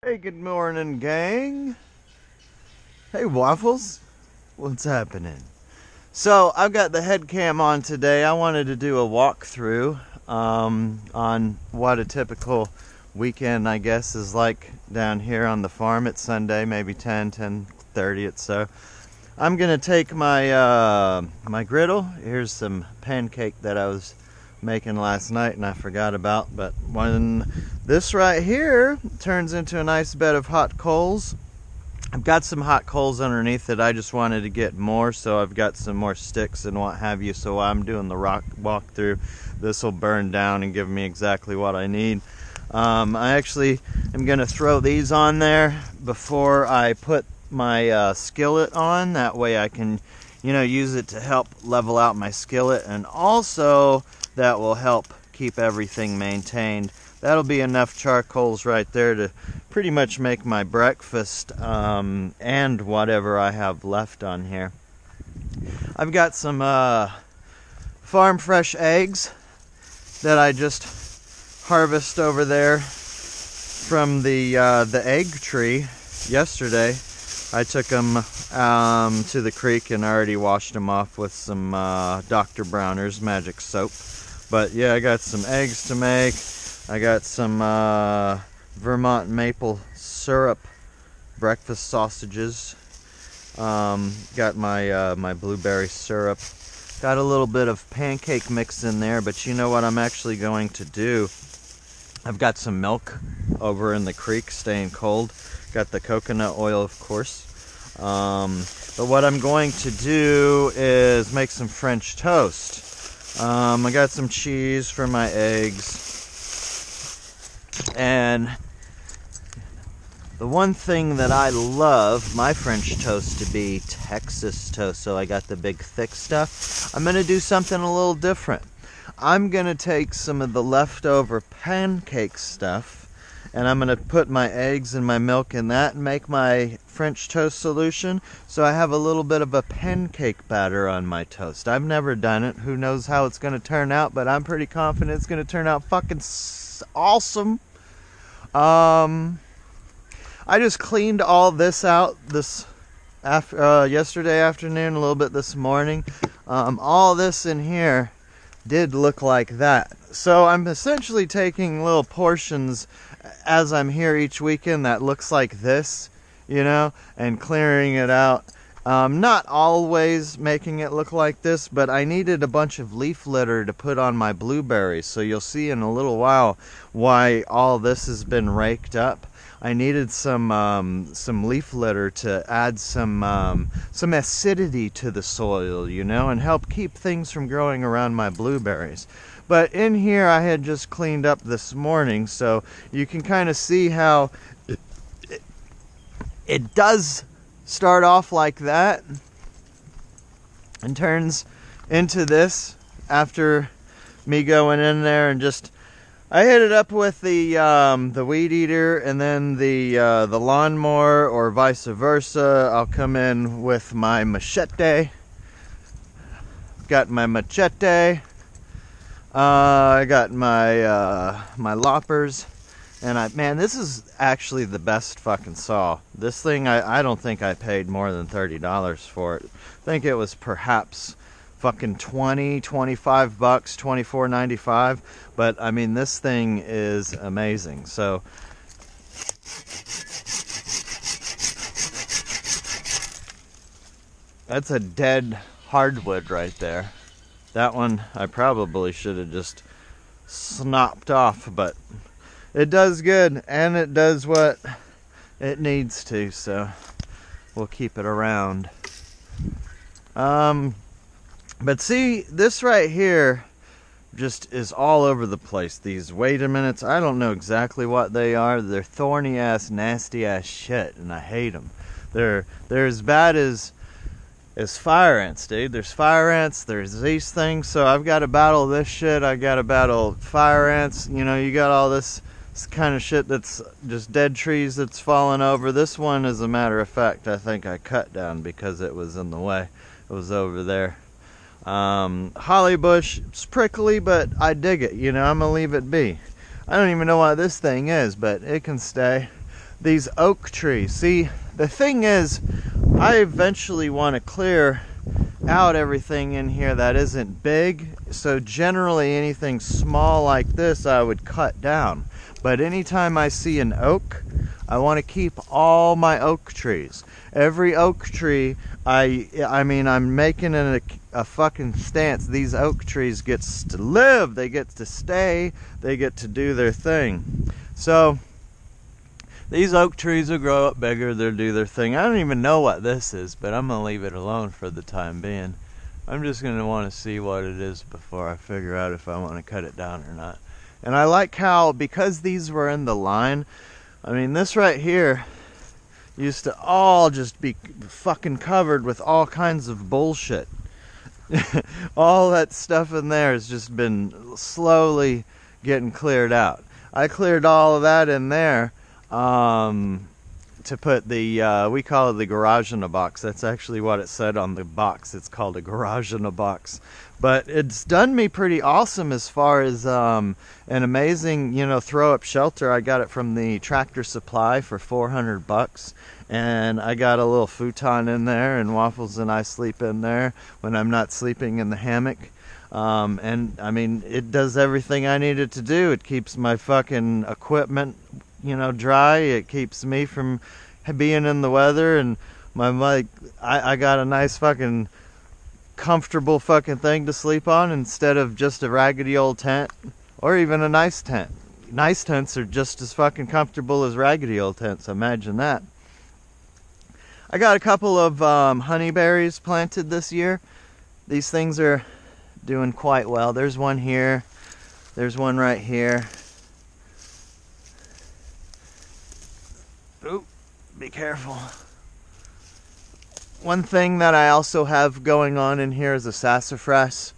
Hey, good morning, gang. Hey, Waffles. What's happening? So, I've got the head cam on today. I wanted to do a walkthrough on what a typical weekend, I guess, is like down here on the farm. It's Sunday, maybe 10:30 or so. I'm going to take my griddle. Here's some pancake that I was making last night and I forgot about, but when this right here turns into a nice bed of hot coals, I've got some hot coals underneath it. I just wanted to get more, so I've got some more sticks and what have you. So while I'm doing the walkthrough, this will burn down and give me exactly what I need. I actually am going to throw these on there before I put my skillet on. That way I can, use it to help level out my skillet, and also that will help keep everything maintained. That'll be enough charcoals right there to pretty much make my breakfast and whatever I have left on here. I've got some farm fresh eggs that I just harvest over there from the egg tree yesterday. I took them to the creek and already washed them off with some Dr. Bronner's magic soap. But yeah, I got some eggs to make. I got some Vermont maple syrup breakfast sausages. Got my blueberry syrup. Got a little bit of pancake mix in there, but you know what I'm actually going to do? I've got some milk over in the creek staying cold. Got the coconut oil, of course. But what I'm going to do is make some French toast. I got some cheese for my eggs. And the one thing that I love my French toast to be Texas toast, so I got the big thick stuff. I'm going to do something a little different. I'm going to take some of the leftover pancake stuff and I'm going to put my eggs and my milk in that and make my French toast solution, so I have a little bit of a pancake batter on my toast. I've never done it. Who knows how it's going to turn out, but I'm pretty confident it's going to turn out fucking awesome. I just cleaned all this out yesterday afternoon, a little bit this morning. All this in here did look like that. So I'm essentially taking little portions as I'm here each weekend that looks like this, and clearing it out. Not always making it look like this, but I needed a bunch of leaf litter to put on my blueberries. So you'll see in a little while why all this has been raked up. I needed some leaf litter to add some acidity to the soil, and help keep things from growing around my blueberries. But in here I had just cleaned up this morning, so you can kind of see how it does start off like that and turns into this after me going in there and just I hit it up with the weed eater and then the lawnmower, or vice versa. I'll come in with my machete. Got my machete. I got my loppers, and man, this is actually the best fucking saw. This thing, I don't think I paid more than $30 for it. I think it was perhaps fucking 25 bucks, $24.95. But I mean, this thing is amazing. So that's a dead hardwood right there. That one I probably should have just snopped off, but it does good and it does what it needs to, so we'll keep it around. But see, this right here just is all over the place. These wait a minutes, I don't know exactly what they are. They're thorny ass, nasty ass shit, and I hate them. They're as bad as fire ants, dude. There's fire ants, there's these things, so I've got to battle this shit. I got to battle fire ants. You got all this kind of shit that's just dead trees that's falling over. This one, as a matter of fact, I think I cut down because it was in the way. It was over there. Holly bush, it's prickly, but I dig it. I'm gonna leave it be. I don't even know what this thing is, but it can stay. these oak trees. See, the thing is, I eventually want to clear out everything in here that isn't big, so generally anything small like this I would cut down. But anytime I see an oak, I want to keep all my oak trees. Every oak tree, I mean, I'm making a fucking stance. These oak trees gets to live, they get to stay, they get to do their thing. So these oak trees will grow up bigger, they'll do their thing. I don't even know what this is, but I'm going to leave it alone for the time being. I'm just going to want to see what it is before I figure out if I want to cut it down or not. And I like how, because these were in the line, I mean, this right here used to all just be fucking covered with all kinds of bullshit. All that stuff in there has just been slowly getting cleared out. I cleared all of that in there to put the, we call it the garage in a box. That's actually what it said on the box. It's called a garage in a box. But it's done me pretty awesome as far as an amazing, you know, throw-up shelter. I got it from the Tractor Supply for $400. And I got a little futon in there, and Waffles and I sleep in there when I'm not sleeping in the hammock. And I mean, it does everything I need it to do. It keeps my fucking equipment, you know, dry. It keeps me from being in the weather, and I got a nice fucking comfortable fucking thing to sleep on instead of just a raggedy old tent or even a nice tent. Nice tents are just as fucking comfortable as raggedy old tents. Imagine that. I got a couple of honeyberries planted this year. These things are doing quite well. There's one here. There's one right here. Ooh, be careful. One thing that I also have going on in here is a sassafras.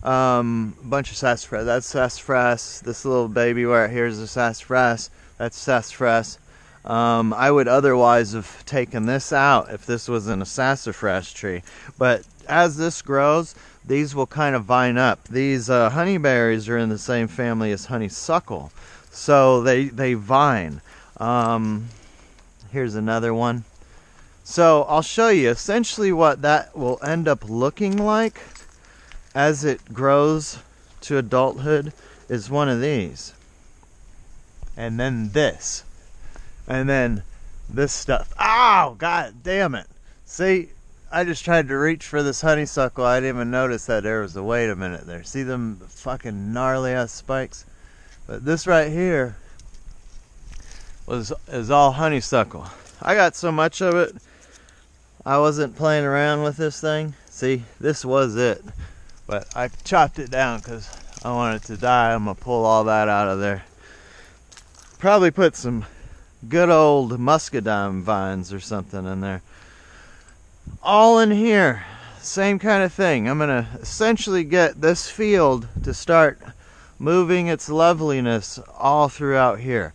Bunch of sassafras. That's sassafras. This little baby right here is a sassafras. That's sassafras. I would otherwise have taken this out if this wasn't a sassafras tree. But as this grows, these will kind of vine up. These honeyberries are in the same family as honeysuckle, so they vine. Here's another one. So I'll show you essentially what that will end up looking like as it grows to adulthood is one of these. And then this. And then this stuff. Ow! God damn it. See, I just tried to reach for this honeysuckle. I didn't even notice that there was a wait a minute there. See them fucking gnarly ass spikes? But this right here is all honeysuckle. I got so much of it, I wasn't playing around with this thing. See, this was it. But I chopped it down because I want it to die. I'm going to pull all that out of there. Probably put some good old muscadine vines or something in there. All in here. Same kind of thing. I'm going to essentially get this field to start moving its loveliness all throughout here.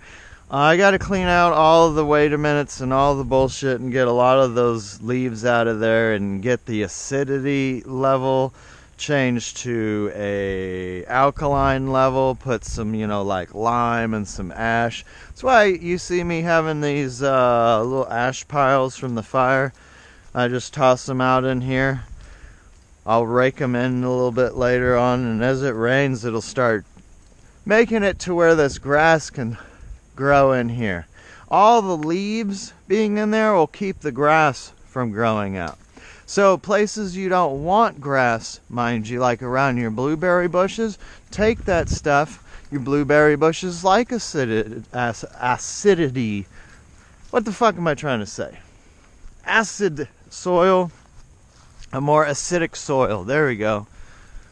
I got to clean out all of the wait a minutes and all the bullshit and get a lot of those leaves out of there and get the acidity level changed to a alkaline level. Put some, you know, like lime and some ash. That's why you see me having these little ash piles from the fire. I just toss them out in here. I'll rake them in a little bit later on, and as it rains, it'll start making it to where this grass can grow in here. All the leaves being in there will keep the grass from growing out. So places you don't want grass, mind you, like around your blueberry bushes, take that stuff. Your blueberry bushes like acidity. What the fuck am I trying to say? Acid soil, a more acidic soil. There we go.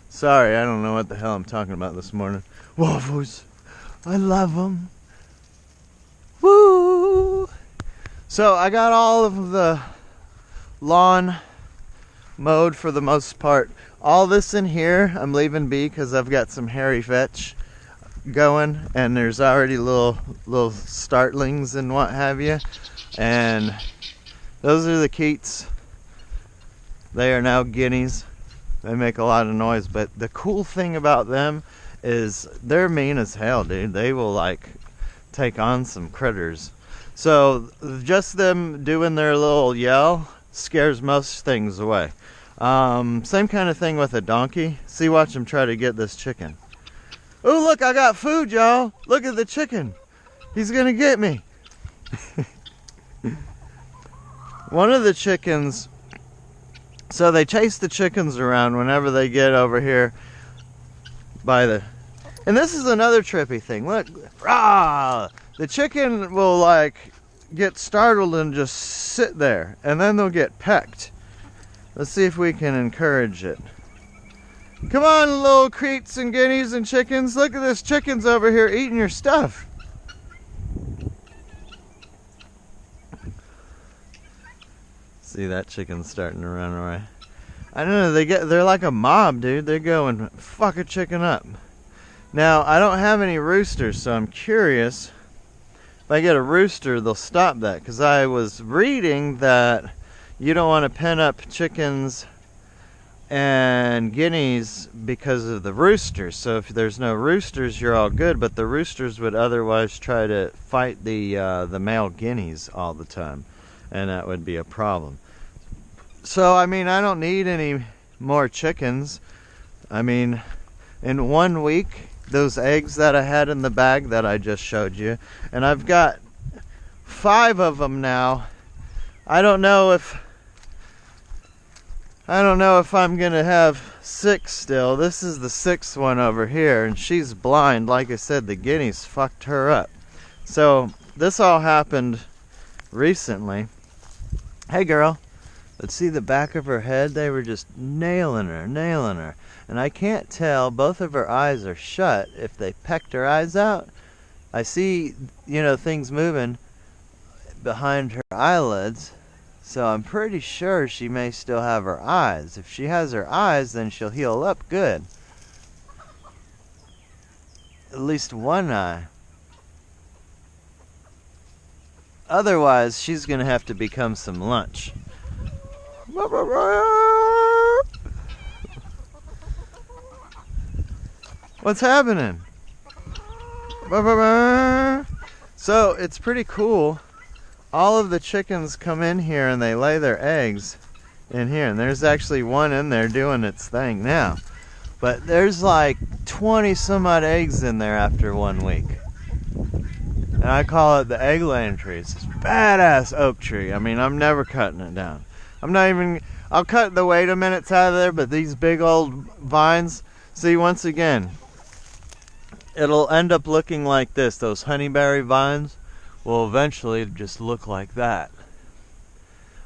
Sorry, I don't know what the hell I'm talking about this morning. Waffles, I love them. Woo! So I got all of the lawn mowed for the most part. All this in here I'm leaving be because I've got some hairy vetch going, and there's already little startlings and what have you. And those are the Keats. They are now guineas. They make a lot of noise, but the cool thing about them is they're mean as hell, dude. They will like take on some critters. So just them doing their little yell scares most things away. Same kind of thing with a donkey. See, watch him try to get this chicken. Oh, look, I got food, y'all. Look at the chicken. He's gonna get me. One of the chickens, so they chase the chickens around whenever they get over here by the, and this is another trippy thing. Look, rah! The chicken will like get startled and just sit there, and then they'll get pecked. Let's see if we can encourage it. Come on, little creets and guineas and chickens. Look at this chicken's over here eating your stuff. See, that chicken's starting to run away. I don't know, they're like a mob, dude. They go and fuck a chicken up. Now, I don't have any roosters, so I'm curious if I get a rooster, they'll stop that. Because I was reading that you don't want to pen up chickens and guineas because of the roosters. So if there's no roosters, you're all good. But the roosters would otherwise try to fight the male guineas all the time, and that would be a problem. So I mean, I don't need any more chickens. I mean, in 1 week, those eggs that I had in the bag that I just showed you, and I've got 5 of them now. I don't know if I'm gonna have 6 still. This is the 6th one over here, and she's blind. Like I said, the guineas fucked her up. So this all happened recently. Hey girl, let's see the back of her head. They were just nailing her. And I can't tell, both of her eyes are shut. If they pecked her eyes out, I see, things moving behind her eyelids. So I'm pretty sure she may still have her eyes. If she has her eyes, then she'll heal up good. At least one eye. Otherwise, she's going to have to become some lunch. What's happening? So, it's pretty cool. All of the chickens come in here and they lay their eggs in here. And there's actually one in there doing its thing now. But there's like 20 some odd eggs in there after 1 week. And I call it the egg laying tree. It's this badass oak tree. I mean, I'm never cutting it down. I'll cut the wait a minutes out of there, but these big old vines, see, once again, it'll end up looking like this. Those honeyberry vines will eventually just look like that.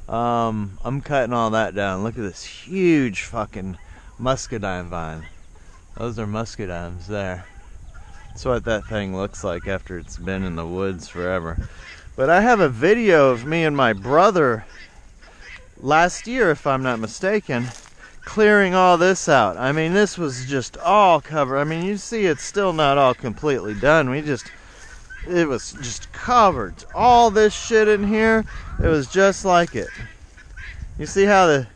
I'm cutting all that down. Look at this huge fucking muscadine vine. Those are muscadines there. That's what that thing looks like after it's been in the woods forever. But I have a video of me and my brother last year, if I'm not mistaken, clearing all this out. I mean, this was just all covered. I mean, you see it's still not all completely done. It was just covered. All this shit in here, it was just like it. You see how the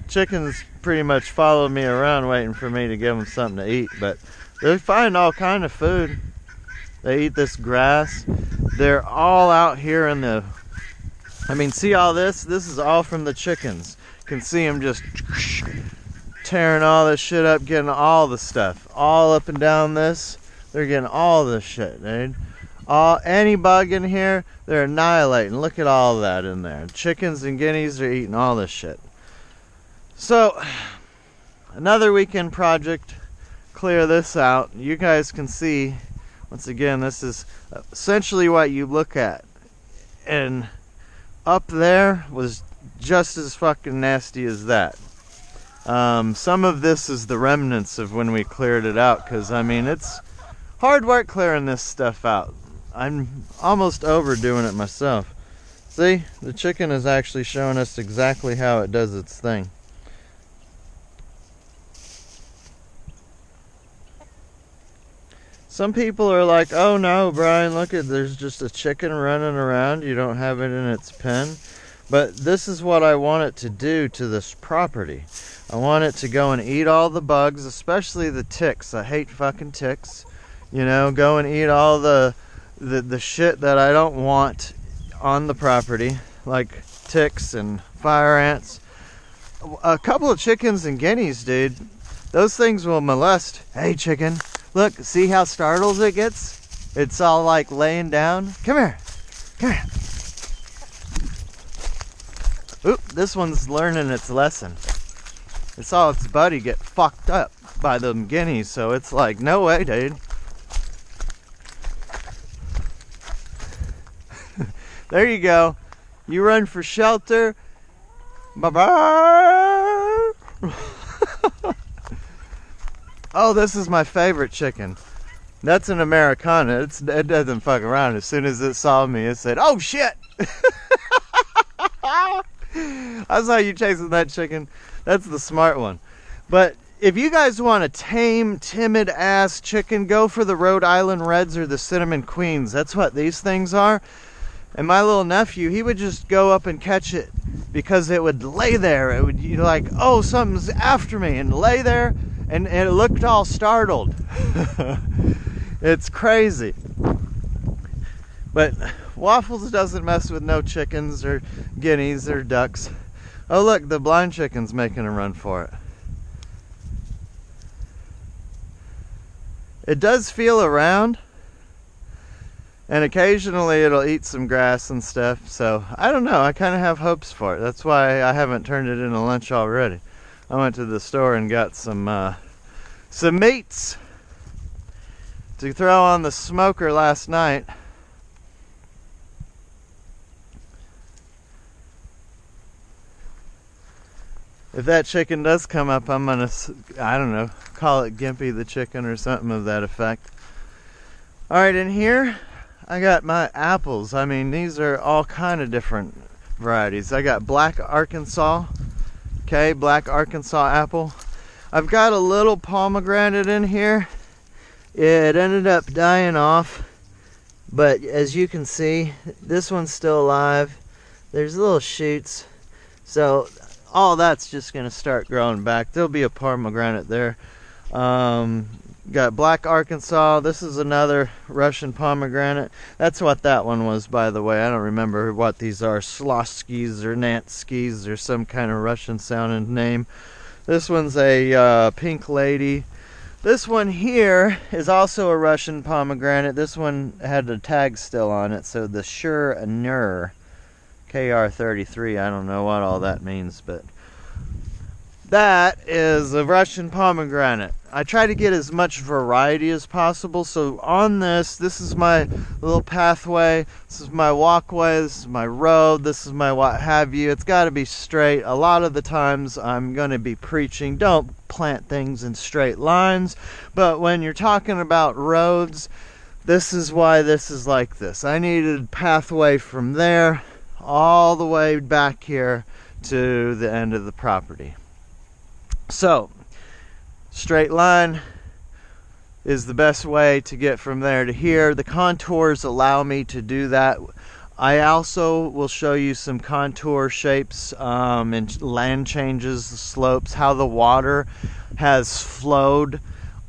chickens pretty much followed me around waiting for me to give them something to eat, but they find all kind of food. They eat this grass. They're all out here in the, see all this? This is all from the chickens. You can see them just tearing all this shit up, getting all the stuff. All up and down this. They're getting all this shit, dude. Any bug in here, they're annihilating. Look at all of that in there. Chickens and guineas are eating all this shit. So, another weekend project. Clear this out. You guys can see, once again, this is essentially what you look at. And up there was just as fucking nasty as that. Some of this is the remnants of when we cleared it out, because it's hard work clearing this stuff out. I'm almost overdoing it myself. See, the chicken is actually showing us exactly how it does its thing. Some people are like, oh no, Brian, look at, there's just a chicken running around. You don't have it in its pen. But this is what I want it to do to this property. I want it to go and eat all the bugs, especially the ticks. I hate fucking ticks. Go and eat all the shit that I don't want on the property, like ticks and fire ants. A couple of chickens and guineas, dude. Those things will molest. Hey, chicken. Look, see how startled it gets? It's all like laying down. Come here. Come here. Oop, this one's learning its lesson. It saw its buddy get fucked up by them guineas, so it's like, no way, dude. There you go. You run for shelter. Bye-bye. Oh, this is my favorite chicken. That's an Americana. It doesn't fuck around. As soon as it saw me, it said, oh, shit. I saw you chasing that chicken. That's the smart one. But if you guys want a tame, timid-ass chicken, go for the Rhode Island Reds or the Cinnamon Queens. That's what these things are. And my little nephew, he would just go up and catch it because it would lay there. It would, you're like, oh, something's after me, and lay there, and it looked all startled. It's crazy. But Waffles doesn't mess with no chickens or guineas or ducks. Oh, look, the blind chicken's making a run for it. It does feel around, and occasionally it'll eat some grass and stuff. So I don't know, I kind of have hopes for it. That's why I haven't turned it into lunch already. I went to the store and got some meats to throw on the smoker last night. If that chicken does come up, I'm gonna, I don't know, call it Gimpy the chicken or something of that effect. Alright, in here I got my apples. I mean, these are all kind of different varieties. I got Black Arkansas, okay, Black Arkansas apple. I've got a little pomegranate in here. It ended up dying off, but as you can see, this one's still alive. There's little shoots, so all that's just going to start growing back. There'll be a pomegranate there. Got Black Arkansas. This is another Russian pomegranate. That's what that one was, by the way. I don't remember what these are. Slotskis or Natskis or some kind of Russian sounding name. This one's a Pink Lady. This one here is also a Russian pomegranate. This one had the tag still on it, so the Sure Nur. KR33, I don't know what all that means, but that is a Russian pomegranate. I try to get as much variety as possible, so on this is my little pathway, this is my walkway, this is my road, this is my what have you. It's got to be straight. A lot of the times I'm going to be preaching, don't plant things in straight lines, but when you're talking about roads, this is why this is like this. I needed a pathway from there all the way back here to the end of the property. So, straight line is the best way to get from there to here. The contours allow me to do that. I also will show you some contour shapes and land changes, the slopes, how the water has flowed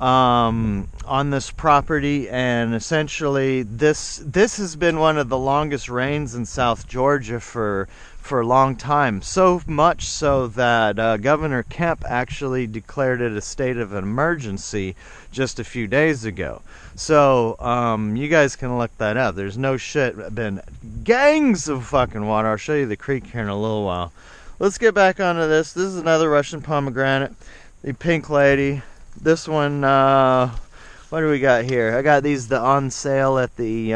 on this property, and essentially this has been one of the longest rains in South Georgia for a long time, so much so that Governor Kemp actually declared it a state of emergency just a few days ago. So you guys can look that up. There's no shit been gangs of fucking water. I'll show you the creek here in a little while. Let's get back onto this. This is another Russian pomegranate, the Pink Lady. This one, what do we got here? I got these on sale at the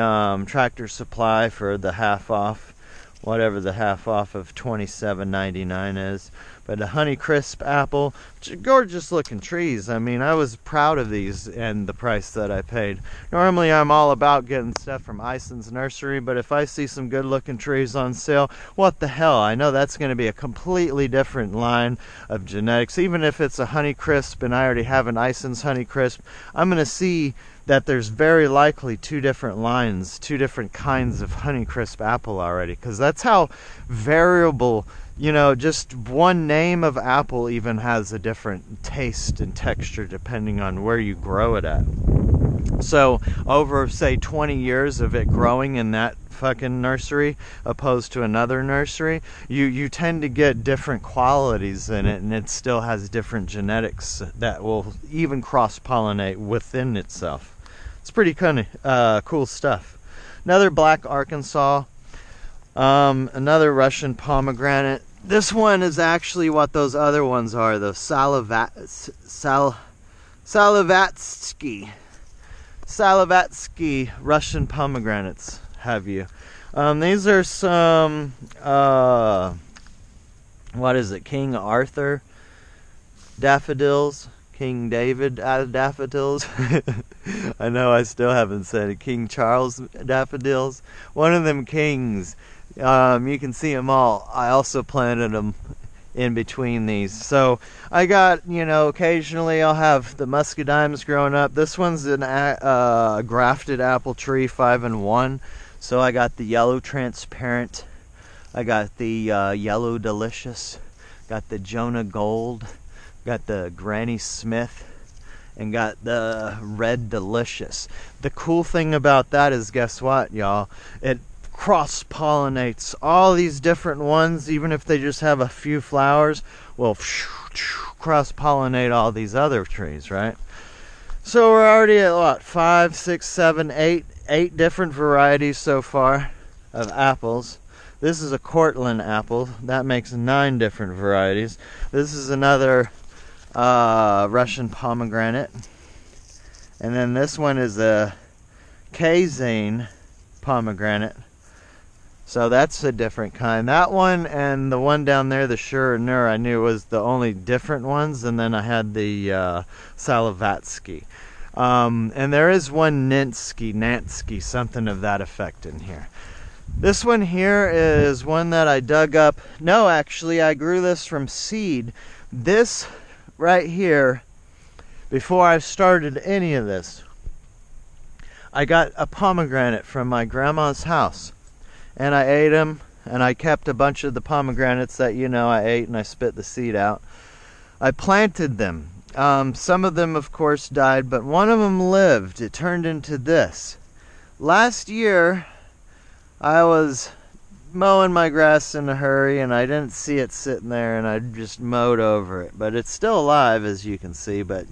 Tractor Supply for the half off, whatever the half off of $27.99 is. But a Honeycrisp apple, gorgeous looking trees. I mean, I was proud of these and the price that I paid. Normally I'm all about getting stuff from Ison's Nursery, but if I see some good looking trees on sale, what the hell? I know that's going to be a completely different line of genetics. Even if it's a Honeycrisp and I already have an Ison's Honeycrisp, I'm going to see that there's very likely two different lines, two different kinds of Honeycrisp apple already, because that's how variable, you know, just one name of apple even has a different taste and texture depending on where you grow it at. So over, say, 20 years of it growing in that fucking nursery opposed to another nursery, you tend to get different qualities in it, and it still has different genetics that will even cross-pollinate within itself. It's pretty kind of cool stuff. Another black Arkansas, another Russian pomegranate. This one is actually what those other ones are, the Salavatsky Russian pomegranates, have you. These are some, what is it, King Arthur daffodils, King David daffodils. I know I still haven't said it, King Charles daffodils. One of them kings, you can see them all. I also planted them in between these. So I got, occasionally I'll have the muscadimes growing up. This one's a grafted apple tree, 5-in-1. So I got the yellow transparent, I got the yellow delicious, got the Jonah Gold, got the Granny Smith, and got the red delicious. The cool thing about that is, guess what, y'all? It cross-pollinates all these different ones. Even if they just have a few flowers, will cross-pollinate all these other trees, right? So we're already at what, 5, 6, 7, 8 different varieties so far of apples. This is a Cortland apple. That makes 9 different varieties. This is another Russian pomegranate. And then this one is a Kazan pomegranate. So that's a different kind. That one and the one down there, the Sure-Nur, I knew was the only different ones. And then I had the Salavatsky. And there is one Nansky, something of that effect in here. This one here is one that I dug up. No, actually, I grew this from seed. This right here, before I started any of this, I got a pomegranate from my grandma's house. And I ate them, and I kept a bunch of the pomegranates that, I ate, and I spit the seed out. I planted them. Some of them, of course, died, but one of them lived. It turned into this. Last year, I was mowing my grass in a hurry, and I didn't see it sitting there, and I just mowed over it. But it's still alive, as you can see, but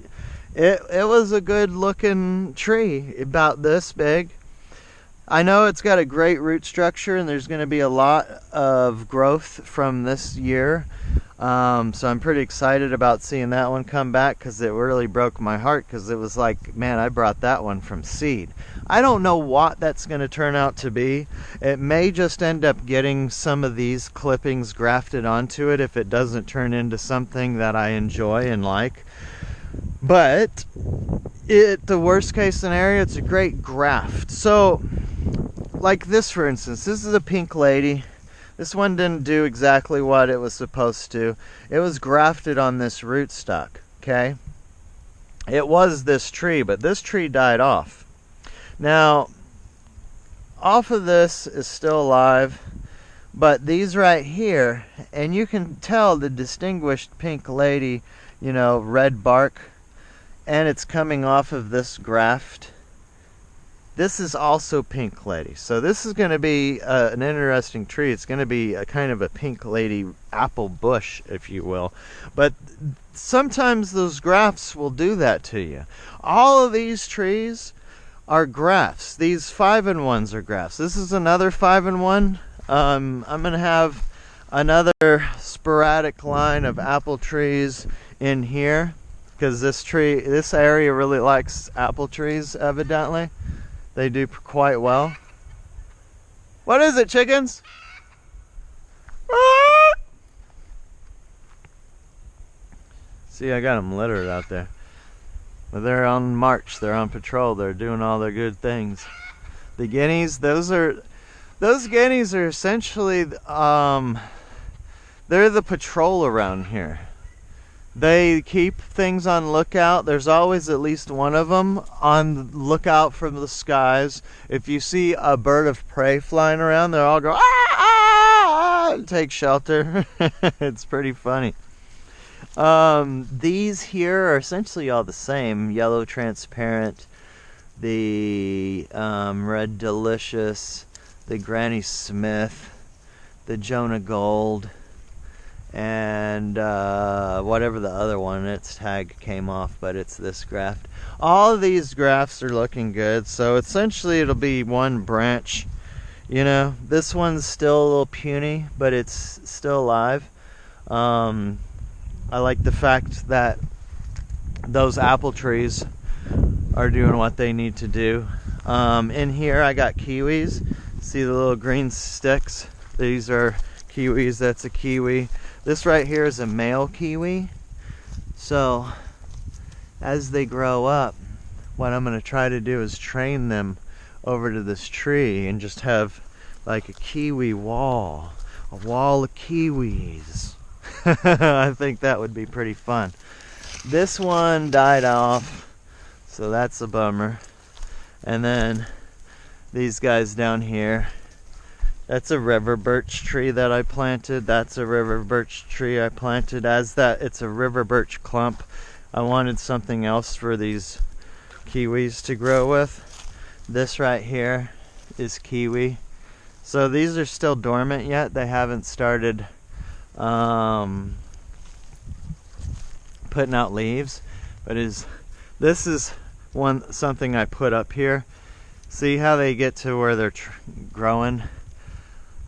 it was a good-looking tree, about this big. I know it's got a great root structure, and there's going to be a lot of growth from this year. So I'm pretty excited about seeing that one come back, because it really broke my heart, because it was like, man, I brought that one from seed. I don't know what that's going to turn out to be. It may just end up getting some of these clippings grafted onto it if it doesn't turn into something that I enjoy and like. But the worst case scenario, it's a great graft. So like this, for instance, this is a pink lady. This one didn't do exactly what it was supposed to. It was grafted on this rootstock, okay? It was this tree, but this tree died off. Now, off of this is still alive, but these right here, and you can tell the distinguished pink lady, red bark, and it's coming off of this graft. This is also pink lady. So this is going to be an interesting tree. It's going to be a kind of a pink lady apple bush, if you will. But sometimes those grafts will do that to you. All of these trees are grafts. These 5-in-1s are grafts. This is another 5-in-1. I'm going to have another sporadic line of apple trees in here, because this area really likes apple trees, evidently. They do quite well. What is it, chickens? See, I got them littered out there. But they're on march. They're on patrol. They're doing all their good things. The guineas, those guineas are essentially, they're the patrol around here. They keep things on lookout. There's always at least one of them on lookout from the skies. If you see a bird of prey flying around, they'll all go, ah, ah, and take shelter. It's pretty funny. These here are essentially all the same. Yellow transparent, the Red Delicious, the Granny Smith, the Jonah Gold, and whatever the other one, its tag came off, but it's this graft. All of these grafts are looking good, so essentially it'll be one branch. You know, this one's still a little puny, but it's still alive. I like the fact that those apple trees are doing what they need to do. In here I got kiwis. See the little green sticks? These are kiwis. That's a kiwi. This right here is a male kiwi. So as they grow up, what I'm going to try to do is train them over to this tree and just have like a kiwi wall, a wall of kiwis. I think that would be pretty fun. This one died off, so that's a bummer. And then these guys down here, that's a river birch tree that I planted. That's a river birch tree I planted. As that, it's a river birch clump. I wanted something else for these kiwis to grow with. This right here is kiwi. So these are still dormant yet. They haven't started putting out leaves, but this is something I put up here. See how they get to where they're growing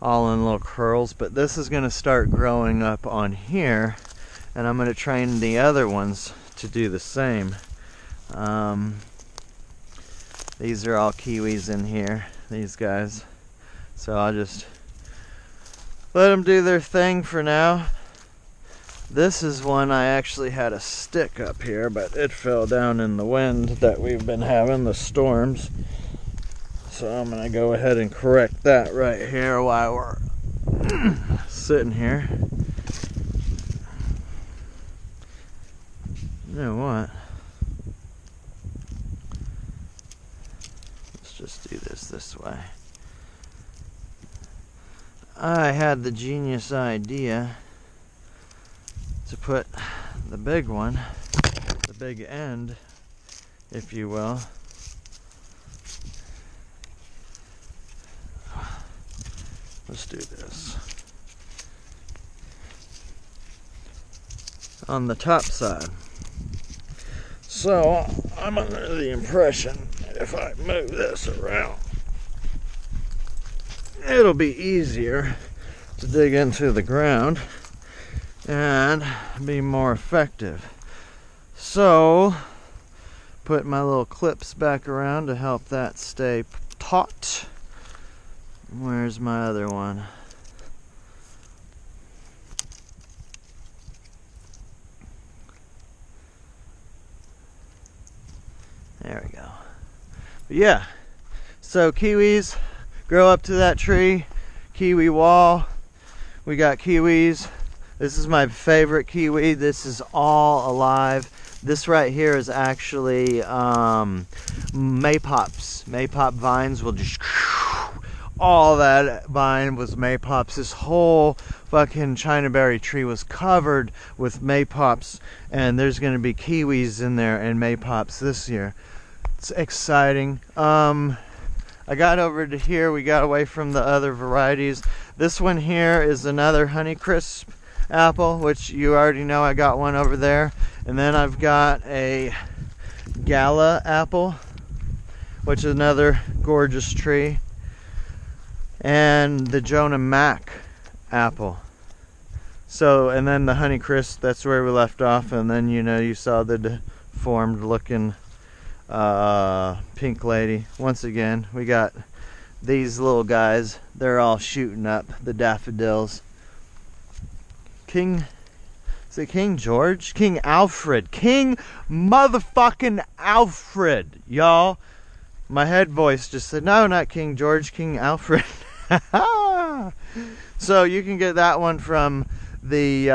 all in little curls, but this is going to start growing up on here, and I'm going to train the other ones to do the same. These are all kiwis in here, these guys, so I'll just let them do their thing for now. This is one I actually had a stick up here, but it fell down in the wind that we've been having, the storms. So I'm going to go ahead and correct that right here while we're sitting here. You know what? Let's just do this way. I had the genius idea to put the big one, the big end, if you will, let's do this, on the top side. So I'm under the impression that if I move this around, it'll be easier to dig into the ground and be more effective. So put my little clips back around to help that stay taut. Where's my other one? There we go. But yeah, so kiwis grow up to that tree, kiwi wall. We got kiwis. This is my favorite kiwi. This is all alive. This right here is actually maypops. Maypop vines will just, all that vine was maypops. This whole fucking Chinaberry tree was covered with maypops, and there's gonna be kiwis in there and maypops this year. It's exciting. I got over to here, we got away from the other varieties. This one here is another Honeycrisp apple, which you already know. I got one over there. And then I've got a Gala apple, which is another gorgeous tree. And the Jonah Mac apple. So, and then the Honeycrisp, that's where we left off. And then, you know, you saw the deformed looking pink lady. Once again, we got these little guys. They're all shooting up, the daffodils. King George? King Alfred. King motherfucking Alfred, y'all. My head voice just said, no, not King George, King Alfred. So you can get that one from the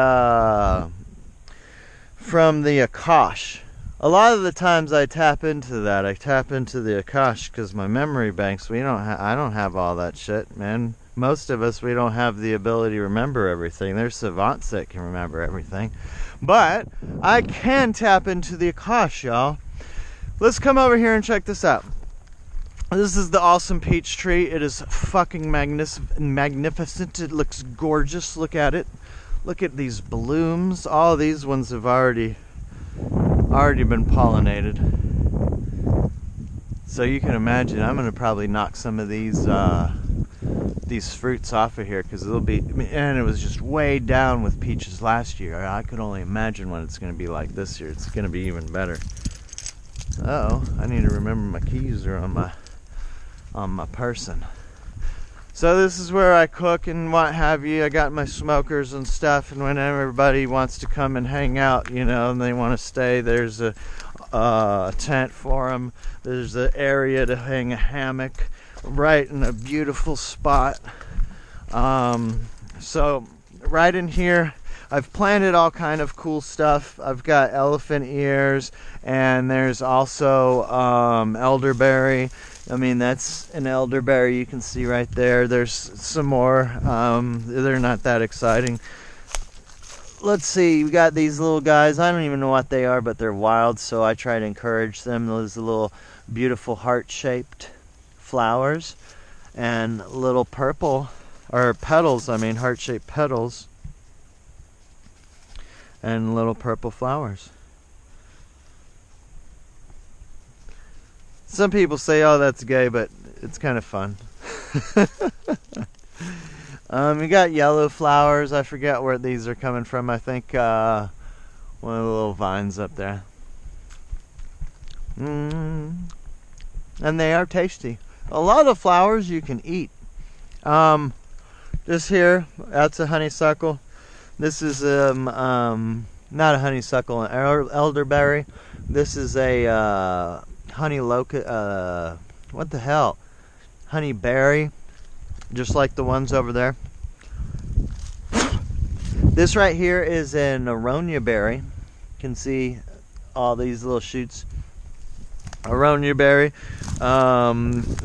Akash. A lot of the times I tap into that. I tap into the Akash because my memory banks, I don't have all that shit, man. Most of us, we don't have the ability to remember everything. There's savants that can remember everything. But I can tap into the Akash, y'all. Let's come over here and check this out. This is the awesome peach tree. It is fucking magnificent. It looks gorgeous. Look at it. Look at these blooms. All these ones have already been pollinated. So you can imagine I'm gonna probably knock some of these fruits off of here, because it'll be, and it was just way down with peaches last year. I could only imagine what it's gonna be like this year. It's gonna be even better. Uh-oh, I need to remember my keys are on my person. So this is where I cook and what have you. I got my smokers and stuff, and when everybody wants to come and hang out, you know, and they want to stay, there's a tent for them. There's an area to hang a hammock right in a beautiful spot. So right in here, I've planted all kind of cool stuff. I've got elephant ears, and there's also elderberry. I mean, that's an elderberry you can see right there. There's some more. They're not that exciting. Let's see, we got these little guys. I don't even know what they are, but they're wild, so I try to encourage them. Those little beautiful heart-shaped flowers and little purple, or petals, I mean, heart-shaped petals and little purple flowers. Some people say, oh, that's gay, but it's kind of fun. We got yellow flowers. I forget where these are coming from. I think one of the little vines up there. And they are tasty. A lot of flowers you can eat. This here, that's a honeysuckle. This is not a honeysuckle, an elderberry. This is a honey locust, what the hell? Honey berry, just like the ones over there. This right here is an aronia berry. You can see all these little shoots. Aronia berry.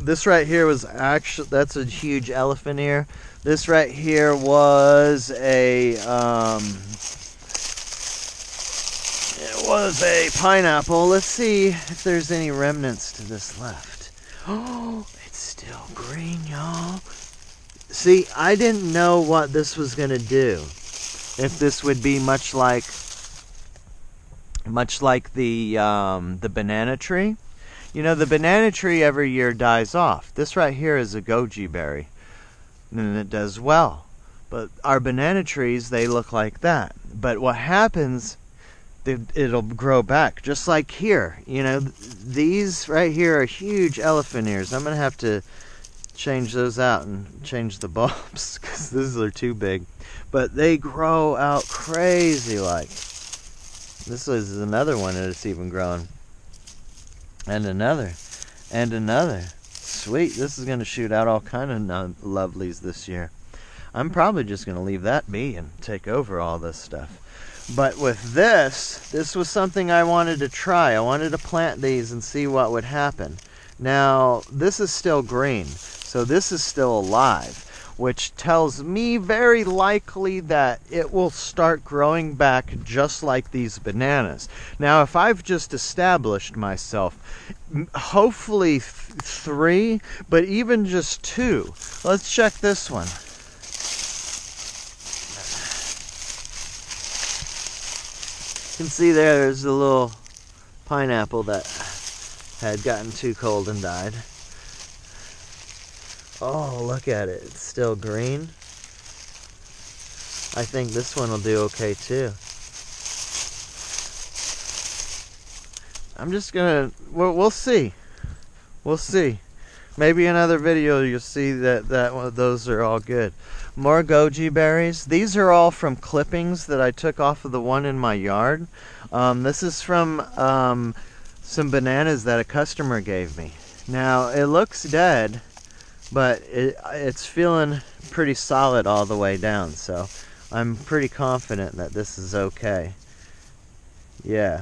This right here was actually, that's a huge elephant ear. This right here was a it was a pineapple. Let's see if there's any remnants to this left. Oh, it's still green, y'all. See, I didn't know what this was gonna do. If this would be much like the banana tree. You know, the banana tree every year dies off. This right here is a goji berry, and it does well. But our banana trees, they look like that. But what happens, it'll grow back, just like here. You know, these right here are huge elephant ears. I'm gonna have to change those out and change the bulbs, because these are too big. But they grow out crazy like. This is another one that's even growing. And another. And another. Sweet, this is going to shoot out all kind of lovelies this year. I'm probably just going to leave that be and take over all this stuff. But with this was something I wanted to try. I wanted to plant these and see what would happen. Now, this is still green, so this is still alive, which tells me very likely that it will start growing back just like these bananas. Now, if I've just established myself, hopefully 3, but even just 2. Let's check this one. You can see there's a little pineapple that had gotten too cold and died. Oh, look at it. It's still green. I think this one will do okay too. I'm just gonna, we'll see. We'll see. Maybe another video you'll see that those are all good. More goji berries. These are all from clippings that I took off of the one in my yard. This is from some bananas that a customer gave me. Now, it looks dead, but it's feeling pretty solid all the way down, so I'm pretty confident that this is okay. Yeah.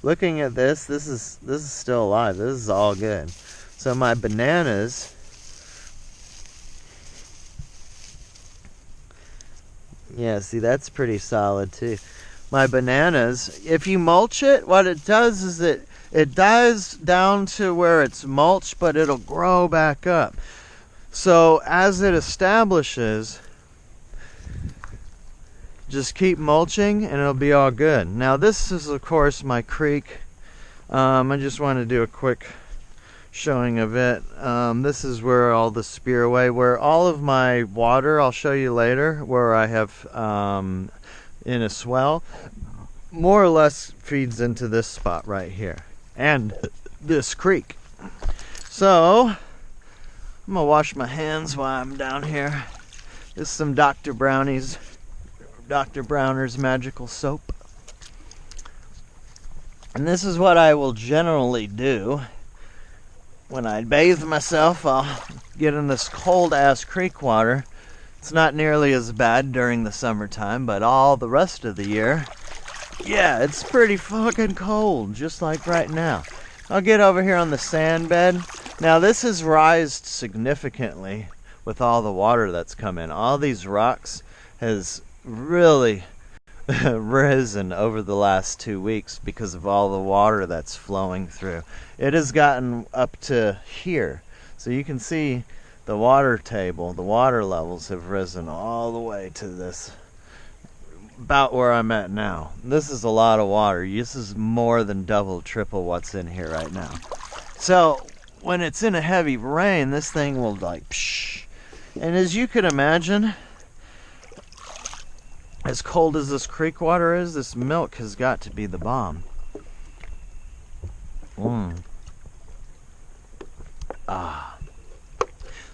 Looking at this is still alive. This is all good. So my bananas, yeah, see, that's pretty solid too. My bananas, if you mulch it, what it does is It dies down to where it's mulch, but it'll grow back up. So as it establishes, just keep mulching and it'll be all good. Now this is of course my creek. I just want to do a quick showing of it. This is where all the spearway, where all of my water, I'll show you later, where I have in a swell, more or less feeds into this spot right here and this creek. So I'm gonna wash my hands while I'm down here. This is some Dr. Browner's magical soap. And this is what I will generally do when I bathe myself. I'll get in this cold ass creek water. It's not nearly as bad during the summertime, but all the rest of the year, yeah, it's pretty fucking cold, just like right now. I'll get over here on the sand bed. Now this has rised significantly with all the water that's come in. All these rocks has really risen over the last 2 weeks because of all the water that's flowing through. It has gotten up to here. So you can see the water table, the water levels have risen all the way to this, about where I'm at now. This is a lot of water. This is more than double, triple what's in here right now. So when it's in a heavy rain, this thing will like psh. And as you can imagine, as cold as this creek water is, this milk has got to be the bomb.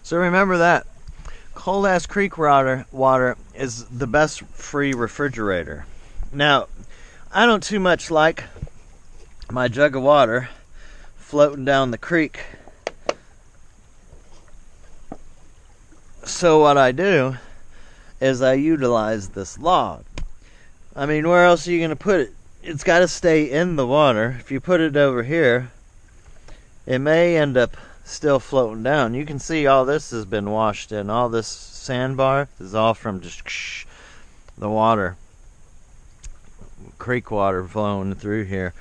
So remember that. Cold ass creek water is the best free refrigerator. Now, I don't too much like my jug of water floating down the creek. So what I do is I utilize this log. I mean, where else are you going to put it? It's got to stay in the water. If you put it over here, it may end up still floating down. You can see all this has been washed in. All this sandbar is all from just the water, creek water flowing through here.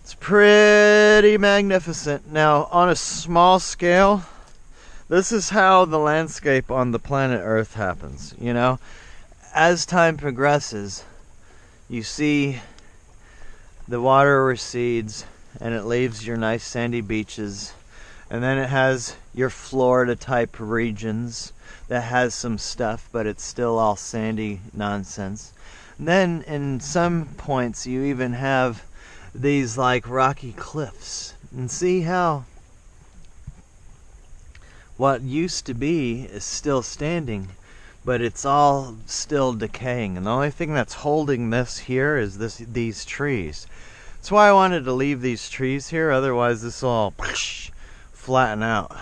It's pretty magnificent. Now, on a small scale, this is how the landscape on the planet Earth happens. You know, as time progresses, you see the water recedes and it leaves your nice sandy beaches, and then it has your Florida type regions that has some stuff, but it's still all sandy nonsense. And then in some points you even have these like rocky cliffs, and see how what used to be is still standing, but it's all still decaying, and the only thing that's holding this here is these trees. That's why I wanted to leave these trees here, otherwise this will all flatten out.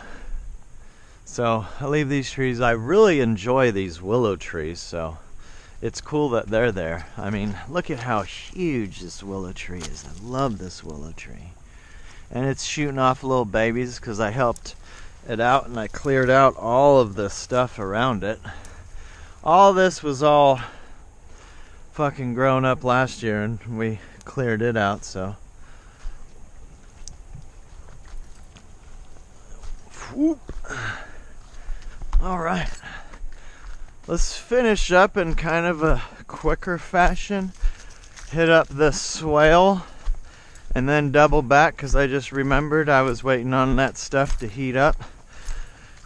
So I leave these trees. I really enjoy these willow trees, so it's cool that they're there. I mean, look at how huge this willow tree is. I love this willow tree. And it's shooting off little babies because I helped it out and I cleared out all of the stuff around it. All this was all fucking grown up last year and we cleared it out, so. Whoop. All right, let's finish up in kind of a quicker fashion. Hit up the swale and then double back because I just remembered I was waiting on that stuff to heat up.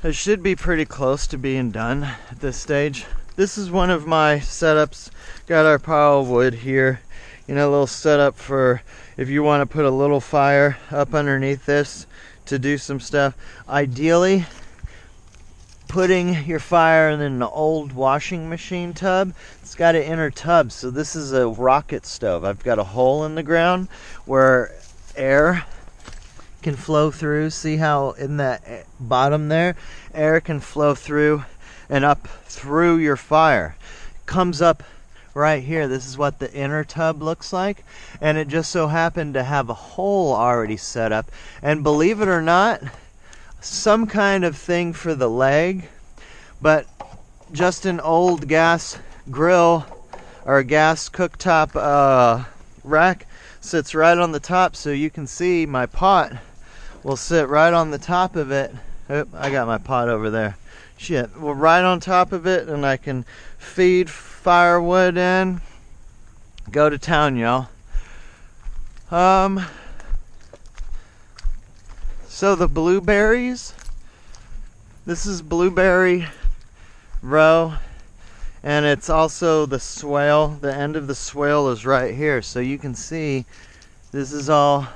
It should be pretty close to being done at this stage. This is one of my setups. Got our pile of wood here. You know, a little setup for if you want to put a little fire up underneath this to do some stuff. Ideally, putting your fire in an old washing machine tub. It's got an inner tub, so this is a rocket stove. I've got a hole in the ground where air can flow through. See how in that bottom there, air can flow through and up through your fire. Comes up right here. This is what the inner tub looks like, and it just so happened to have a hole already set up, and believe it or not, some kind of thing for the leg, but just an old gas grill or gas cooktop rack. sits right on the top, so you can see my pot will sit right on the top of it. Oop, I got my pot over there. Shit, well, right on top of it, and I can feed firewood in. Go to town, y'all. So the blueberries, this is blueberry row, and it's also the swale. The end of the swale is right here, so you can see this is all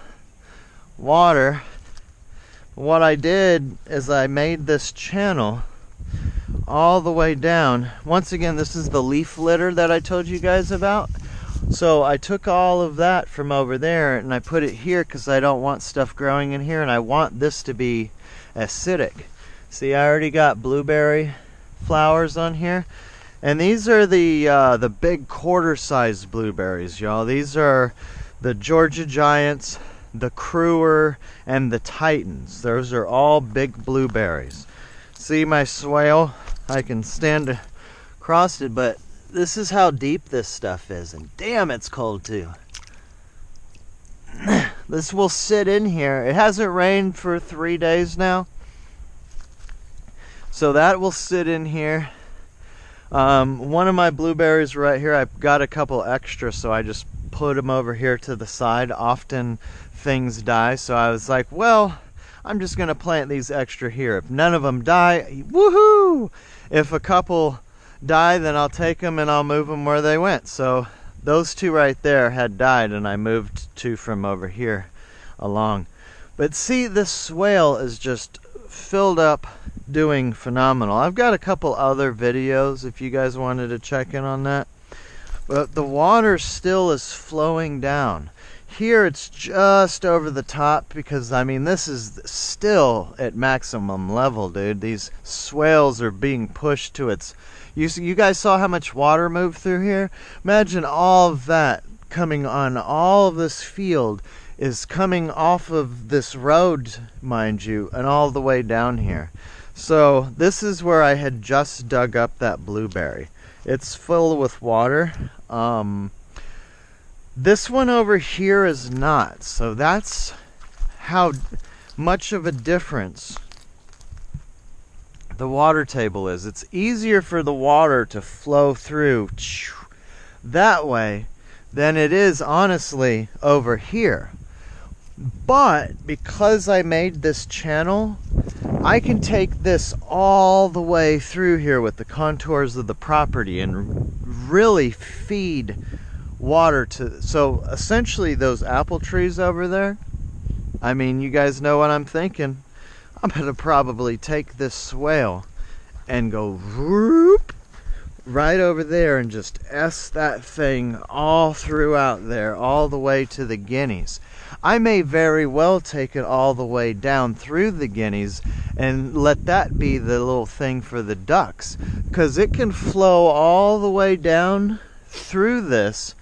water. What I did is I made this channel all the way down. Once again, this is the leaf litter that I told you guys about. So I took all of that from over there and I put it here because I don't want stuff growing in here, and I want this to be acidic. See, I already got blueberry flowers on here, and these are the big quarter-sized blueberries, y'all. These are the Georgia Giants, the Kruger, and the Titans. Those are all big blueberries. See my swale? I can stand across it, but this is how deep this stuff is, and damn, it's cold too. This will sit in here. It hasn't rained for 3 days now, so that will sit in here. One of my blueberries right here, I've got a couple extra, so I just put them over here to the side. Often things die, so I was like, well, I'm just gonna plant these extra here. If none of them die, woohoo! If a couple die, then I'll take them and I'll move them where they went. So those two right there had died, and I moved two from over here along. But see, this swale is just filled up, doing phenomenal. I've got a couple other videos if you guys wanted to check in on that, but the water still is flowing down. Here it's just over the top because, I mean, this is still at maximum level, dude. These swales are being pushed to its... You guys saw how much water moved through here? Imagine all of that coming on. All of this field is coming off of this road, mind you, and all the way down here. So this is where I had just dug up that blueberry. It's filled with water. This one over here is not. So that's how much of a difference the water table is. It's easier for the water to flow through that way than it is, honestly, over here. But because I made this channel, I can take this all the way through here with the contours of the property and really feed water to... So essentially those apple trees over there, I mean, you guys know what I'm thinking. I'm gonna probably take this swale and go whoop right over there and just S that thing all throughout there, all the way to the guineas. I may very well take it all the way down through the guineas and let that be the little thing for the ducks, because it can flow all the way down through this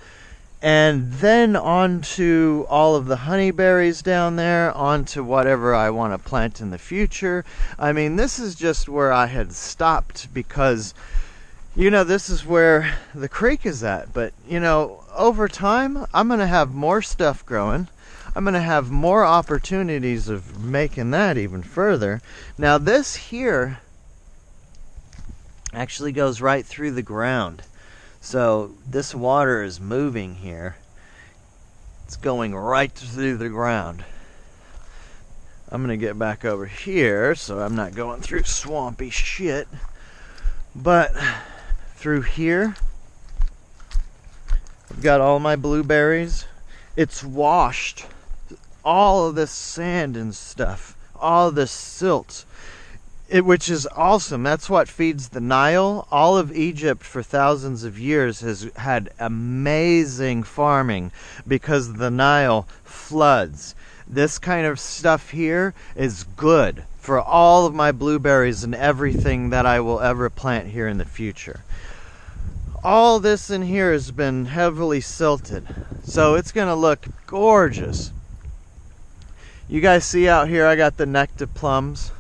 and then onto all of the honeyberries down there, onto whatever I want to plant in the future. I mean, this is just where I had stopped because, you know, this is where the creek is at. But, you know, over time, I'm going to have more stuff growing. I'm going to have more opportunities of making that even further. Now, this here actually goes right through the ground. So this water is moving here. It's going right through the ground. I'm going to get back over here so I'm not going through swampy shit. But through here, I've got all my blueberries. It's washed all of this sand and stuff, all of this silt. Which is awesome. That's what feeds the Nile. All of Egypt for thousands of years has had amazing farming because the Nile floods. This kind of stuff here is good for all of my blueberries and everything that I will ever plant here in the future. All this in here has been heavily silted, so it's going to look gorgeous. You guys see out here I got the nectar plums.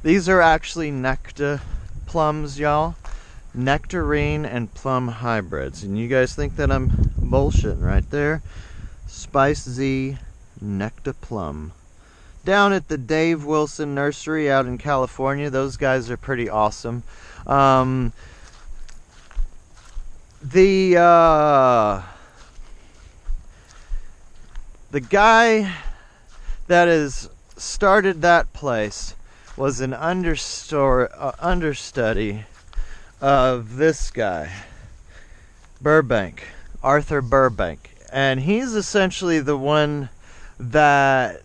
These are actually nectar plums, y'all. Nectarine and plum hybrids. And you guys think that I'm bullshitting right there? Spice Z Nectar Plum. Down at the Dave Wilson Nursery out in California. Those guys are pretty awesome. The guy that has started that place was an understudy of this guy, Burbank, Arthur Burbank. And he's essentially the one that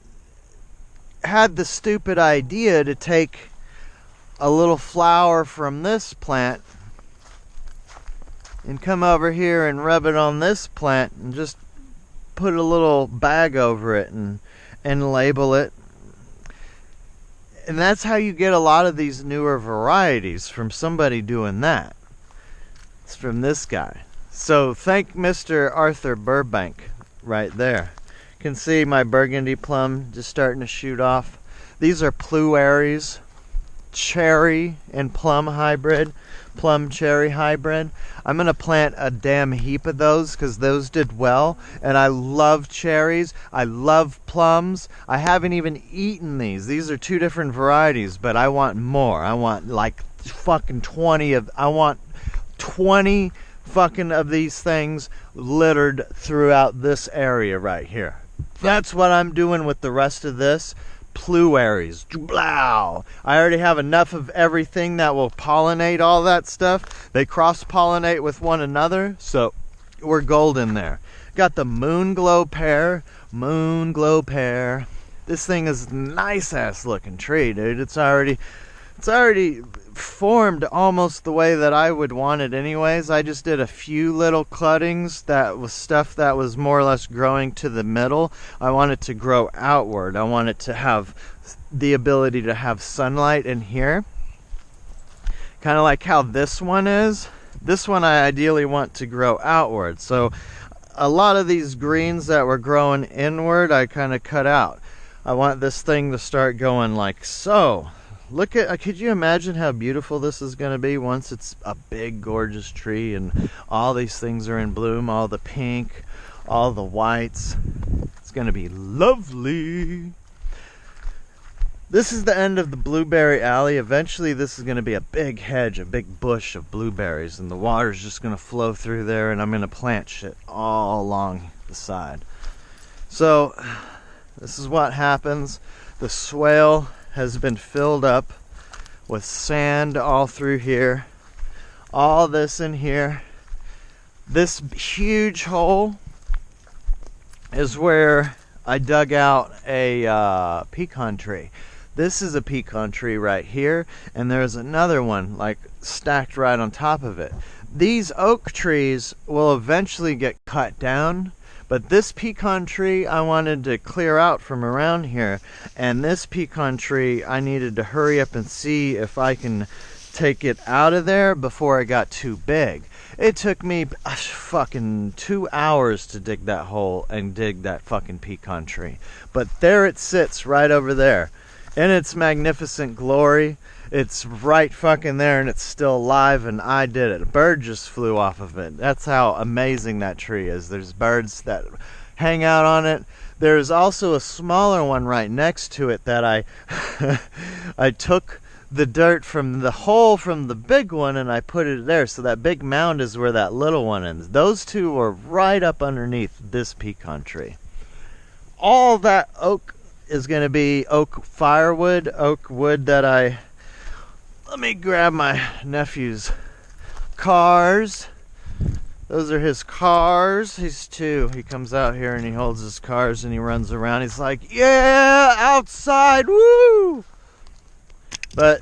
had the stupid idea to take a little flower from this plant and come over here and rub it on this plant and just put a little bag over it and label it. And that's how you get a lot of these newer varieties, from somebody doing that. It's from this guy. So thank Mr. Arthur Burbank right there. You can see my burgundy plum just starting to shoot off. These are Pluaries, cherry and plum hybrid, plum cherry hybrid. I'm gonna plant a damn heap of those because those did well, and I love cherries. I love plums. I haven't even eaten these. These are two different varieties, but I want more. I want like fucking 20 of. I want 20 fucking of these things littered throughout this area right here. That's what I'm doing with the rest of this. Pluaries. Blow. I already have enough of everything that will pollinate all that stuff. They cross-pollinate with one another, so we're golden there. Got the Moon Glow pear. Moon Glow pear. This thing is a nice-ass looking tree, dude. It's already formed almost the way that I would want it anyways. I just did a few little cuttings that was stuff that was more or less growing to the middle. I want it to grow outward. I want it to have the ability to have sunlight in here. Kind of like how this one is. This one I ideally want to grow outward. So a lot of these greens that were growing inward, I kind of cut out. I want this thing to start going like so. Look at, could you imagine how beautiful this is going to be once it's a big, gorgeous tree and all these things are in bloom, all the pink, all the whites. It's going to be lovely. This is the end of the blueberry alley. Eventually this is going to be a big hedge, a big bush of blueberries, and the water's just going to flow through there, and I'm going to plant shit all along the side. So this is what happens. The swale has been filled up with sand all through here. All this in here. This huge hole is where I dug out a pecan tree. This is a pecan tree right here, and there's another one like stacked right on top of it. These oak trees will eventually get cut down, but this pecan tree I wanted to clear out from around here, and this pecan tree I needed to hurry up and see if I can take it out of there before it got too big. It took me fucking 2 hours to dig that hole and dig that fucking pecan tree. But there it sits right over there in its magnificent glory. It's right fucking there, and it's still alive, and I did it. A bird just flew off of it. That's how amazing that tree is. There's birds that hang out on it. There's also a smaller one right next to it that I took the dirt from the hole from the big one and I put it there. So that big mound is where that little one is. Those two are right up underneath this pecan tree. All that oak is going to be oak firewood, oak wood that I... Let me grab my nephew's cars. Those are his cars. He's two. He comes out here and he holds his cars and he runs around. He's like, yeah, outside, woo! But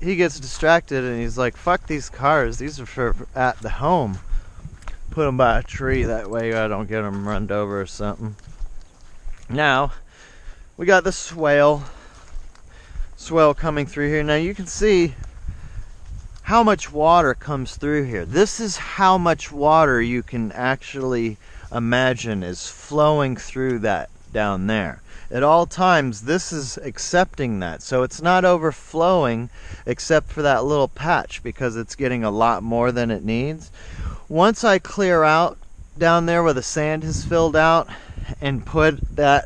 he gets distracted and he's like, fuck these cars. These are for at the home. Put them by a tree. That way I don't get them run over or something. Now, we got the swale coming through here. Now you can see how much water comes through here. This is how much water you can actually imagine is flowing through that down there. At all times, this is accepting that. So it's not overflowing except for that little patch because it's getting a lot more than it needs. Once I clear out down there where the sand has filled out and put that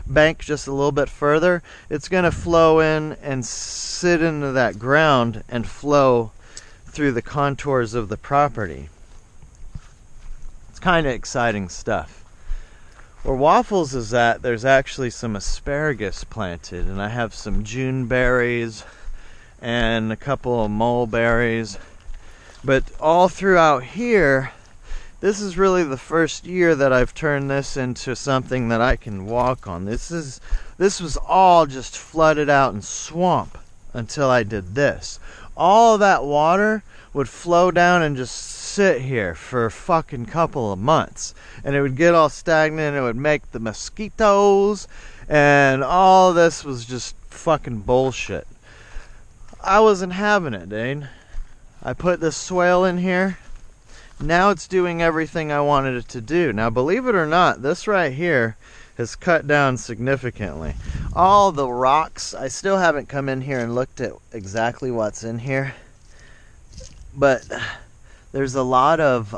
bank just a little bit further, it's going to flow in and sit into that ground and flow through the contours of the property. It's kind of exciting stuff. Where Waffles is at, there's actually some asparagus planted, and I have some June berries and a couple of mulberries. But all throughout here, this is really the first year that I've turned this into something that I can walk on. This was all just flooded out and swamp until I did this. All of that water would flow down and just sit here for a fucking couple of months, and it would get all stagnant. It would make the mosquitoes, and all this was just fucking bullshit. I wasn't having it, dude. I put this swale in here. Now it's doing everything I wanted it to do. Now, believe it or not, this right here has cut down significantly. All the rocks, I still haven't come in here and looked at exactly what's in here, but there's a lot of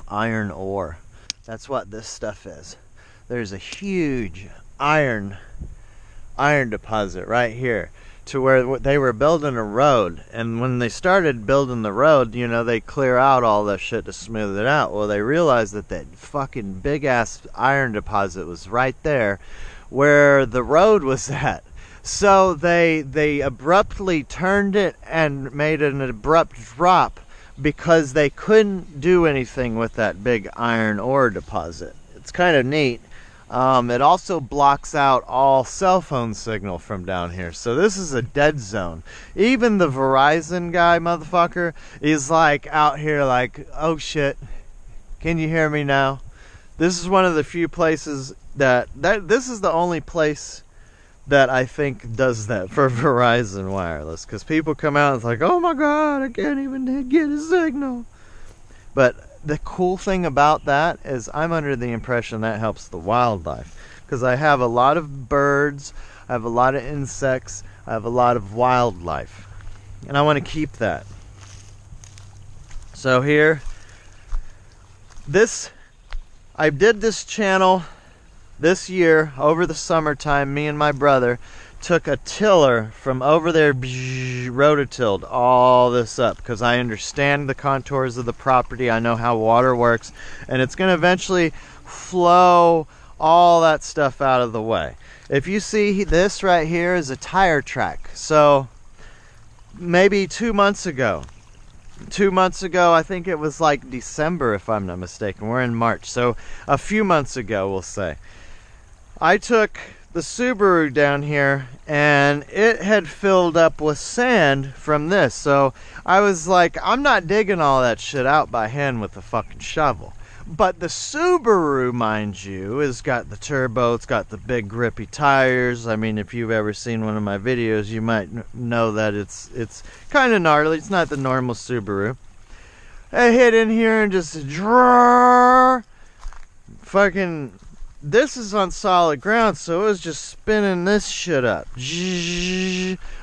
iron ore. That's what this stuff is. There's a huge iron deposit right here, to where they were building a road, and when they started building the road, you know, they clear out all the shit to smooth it out. Well, they realized that that fucking big ass iron deposit was right there where the road was at. So they abruptly turned it and made an abrupt drop because they couldn't do anything with that big iron ore deposit. It's kind of neat. It also blocks out all cell phone signal from down here. So this is a dead zone. Even the Verizon guy, motherfucker, is like out here like, oh shit, can you hear me now? This is one of the few places that this is the only place that I think does that for Verizon Wireless. Because people come out and it's like, oh my god, I can't even get a signal. But the cool thing about that is I'm under the impression that helps the wildlife, because I have a lot of birds, I have a lot of insects, I have a lot of wildlife, and I want to keep that. So here, I did this channel this year over the summertime. Me and my brother took a tiller from over there, rototilled all this up, because I understand the contours of the property. I know how water works, and it's going to eventually flow all that stuff out of the way. If you see, this right here is a tire track. So maybe 2 months ago, I think it was like December if I'm not mistaken, we're in March, so a few months ago we'll say, I took the Subaru down here and it had filled up with sand from this. So I was like, I'm not digging all that shit out by hand with a fucking shovel. But the Subaru, mind you, has got the turbo, it's got the big grippy tires. I mean, if you've ever seen one of my videos, you might know that it's kind of gnarly. It's not the normal Subaru. I hit in here and just fucking, this is on solid ground, so it was just spinning this shit up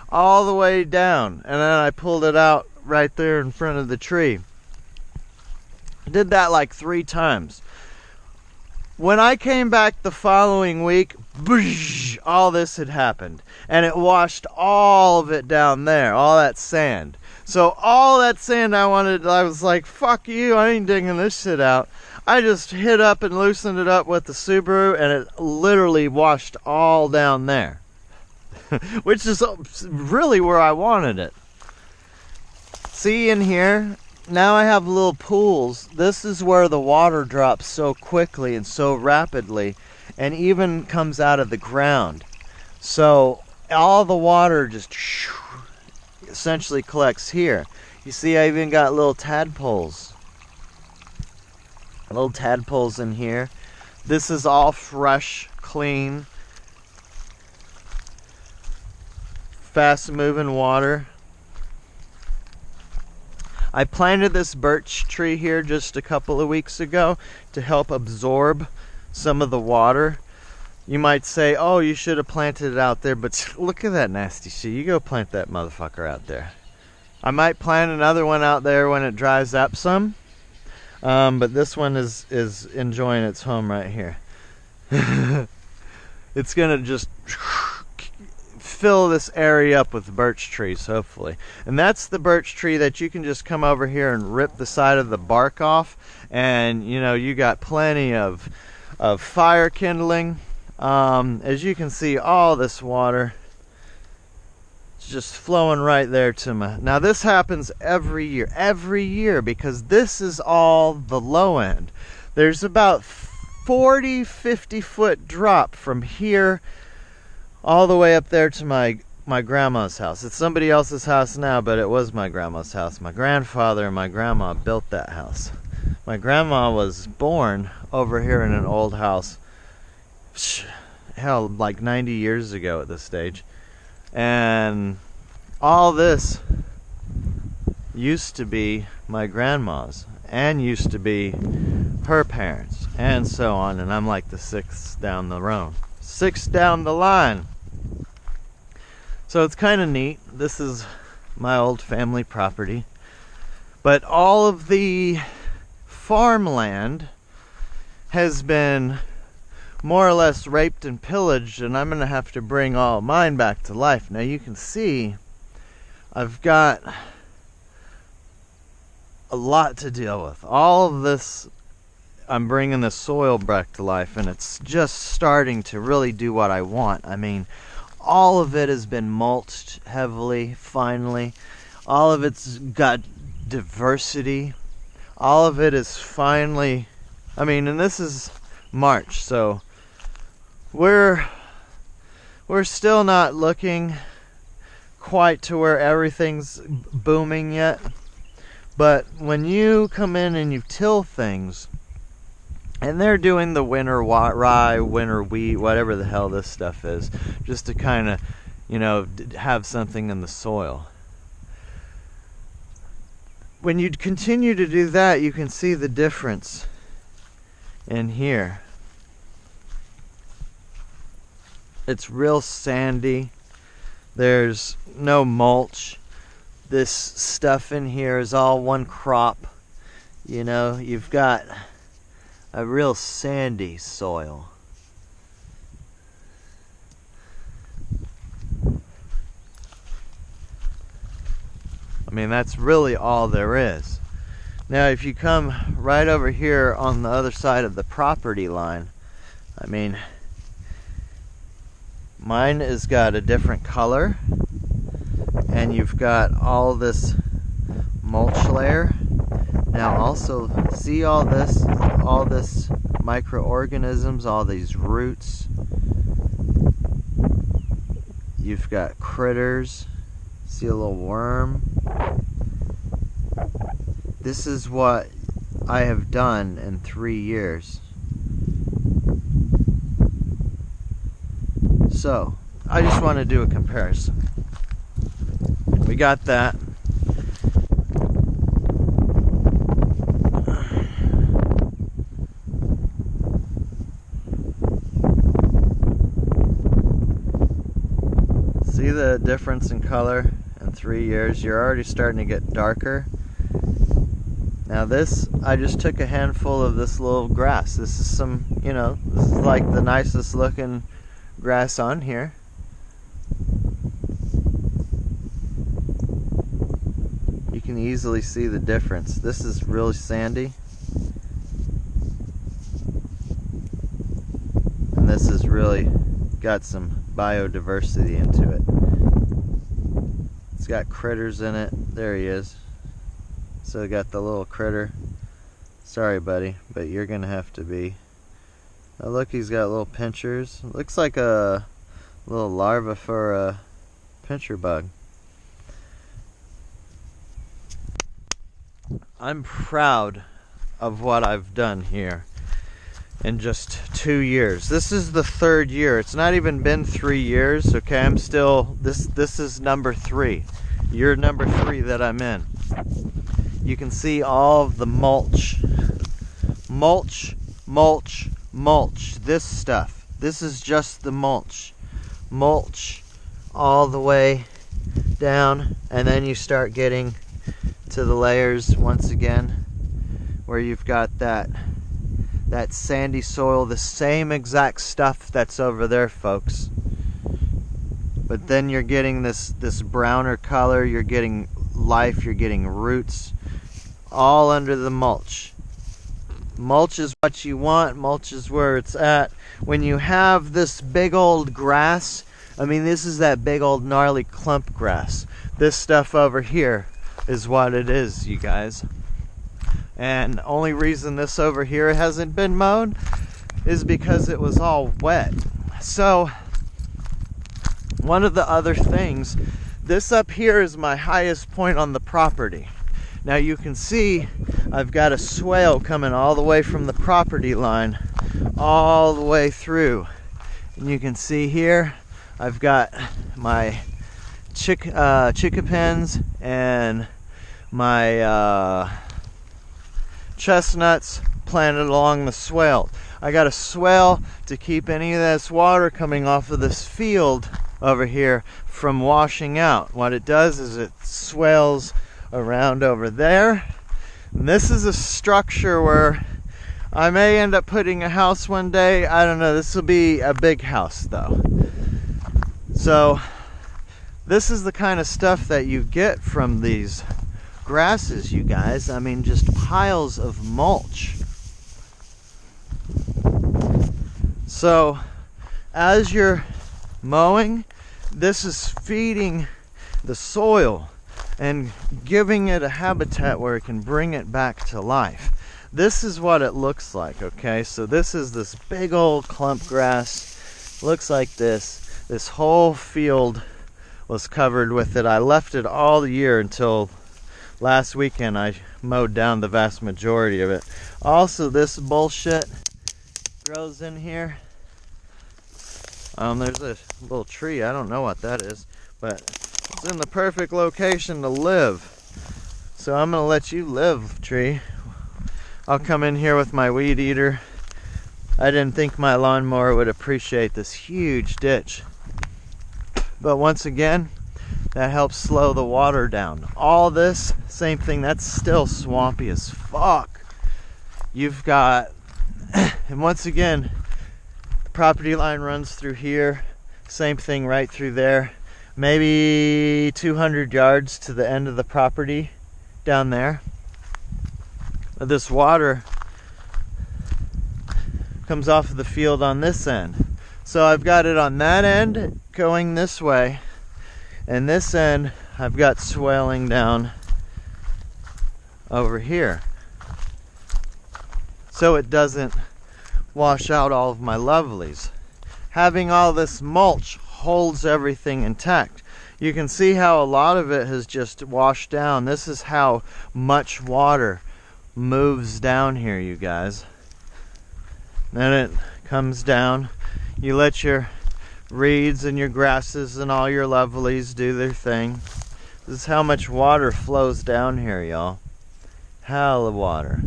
all the way down, and then I pulled it out right there in front of the tree. I did that like 3 times. When I came back the following week, all this had happened, and it washed all of it down there, all that sand. So all that sand I was like, fuck you, I ain't digging this shit out. I just hit up and loosened it up with the Subaru, and it literally washed all down there. Which is really where I wanted it. See in here, now I have little pools. This is where the water drops so quickly and so rapidly, and even comes out of the ground. So all the water just essentially collects here. You see, I even got little tadpoles. Little tadpoles in here. This is all fresh, clean, fast moving water. I planted this birch tree here just a couple of weeks ago to help absorb some of the water. You might say, oh, you should have planted it out there, but look at that nasty shit. You go plant that motherfucker out there. I might plant another one out there when it dries up some. But this one is enjoying its home right here. It's gonna just fill this area up with birch trees, hopefully. And that's the birch tree that you can just come over here and rip the side of the bark off, and you know, you got plenty of fire kindling. As you can see, all this water is just flowing right there to my... Now this happens every year, because this is all the low end. There's about 40-50 foot drop from here all the way up there to my grandma's house. It's somebody else's house now, but it was my grandma's house. My grandfather and my grandma built that house. My grandma was born over here in an old house, hell, like 90 years ago at this stage. And all this used to be my grandma's, and used to be her parents, and so on. And I'm like the sixth down the road, sixth down the line. So it's kind of neat. This is my old family property, but all of the farmland has been more or less raped and pillaged, and I'm gonna have to bring all mine back to life. Now you can see I've got a lot to deal with. All of this, I'm bringing the soil back to life, and it's just starting to really do what I want. I mean, all of it has been mulched heavily, finally. All of it's got diversity. All of it is finally, I mean, and this is March, so we're still not looking quite to where everything's booming yet. But when you come in and you till things, and they're doing the winter rye, winter wheat, whatever the hell this stuff is, just to kind of, you know, have something in the soil. When you continue to do that, you can see the difference in here. It's real sandy. There's no mulch. This stuff in here is all one crop. You know, you've got a real sandy soil. I mean, that's really all there is. Now, if you come right over here on the other side of the property line, I mean, mine has got a different color, and you've got all this mulch layer. Now also, see all this microorganisms, all these roots. You've got critters. See a little worm. This is what I have done in 3 years. So, I just want to do a comparison. We got that. See the difference in color in 3 years? You're already starting to get darker. Now this, I just took a handful of this little grass. This is some, you know, this is like the nicest looking grass on here. You can easily see the difference. This is really sandy, and this has really got some biodiversity into it. It's got critters in it. There he is. So got the little critter. Sorry, buddy, but you're gonna have to be. Oh, look, he's got little pinchers. Looks like a little larva for a pincher bug. I'm proud of what I've done here in just 2 years. This is the 3rd year. It's not even been 3 years, okay? I'm still, this is number 3. Year number 3 that I'm in. You can see all of the mulch. Mulch, mulch, mulch. This stuff. This is just the mulch. Mulch all the way down, and then you start getting to the layers once again where you've got that sandy soil, the same exact stuff that's over there, folks. But then you're getting this browner color, you're getting life, you're getting roots, all under the mulch. Mulch is what you want, mulch is where it's at. When you have this big old grass, I mean, this is that big old gnarly clump grass. This stuff over here is what it is, you guys. And the only reason this over here hasn't been mowed is because it was all wet. So, one of the other things, this up here is my highest point on the property. Now you can see I've got a swale coming all the way from the property line all the way through. And you can see here I've got my chickpeas and my chestnuts planted along the swale. I got a swale to keep any of this water coming off of this field over here from washing out. What it does is it swales around over there. And this is a structure where I may end up putting a house one day. I don't know. This will be a big house though. So this is the kind of stuff that you get from these grasses, you guys. I mean, just piles of mulch. So as you're mowing, this is feeding the soil and giving it a habitat where it can bring it back to life. This is what it looks like, okay? So this is this big old clump grass. Looks like this. This whole field was covered with it. I left it all year until last weekend. I mowed down the vast majority of it. Also, this bullshit grows in here. There's a little tree. I don't know what that is, but it's in the perfect location to live. So I'm gonna let you live, tree. I'll come in here with my weed eater. I didn't think my lawnmower would appreciate this huge ditch. But once again, that helps slow the water down. All this, same thing, that's still swampy as fuck. You've got, and once again, the property line runs through here. Same thing right through there. Maybe 200 yards to the end of the property down there. This water comes off of the field on this end. So I've got it on that end going this way, and this end I've got swaling down over here. So it doesn't wash out all of my lovelies. Having all this mulch holds everything intact. You can see how a lot of it has just washed down. This is how much water moves down here, you guys. Then it comes down. You let your reeds and your grasses and all your lovelies do their thing. This is how much water flows down here, y'all. Hell of water.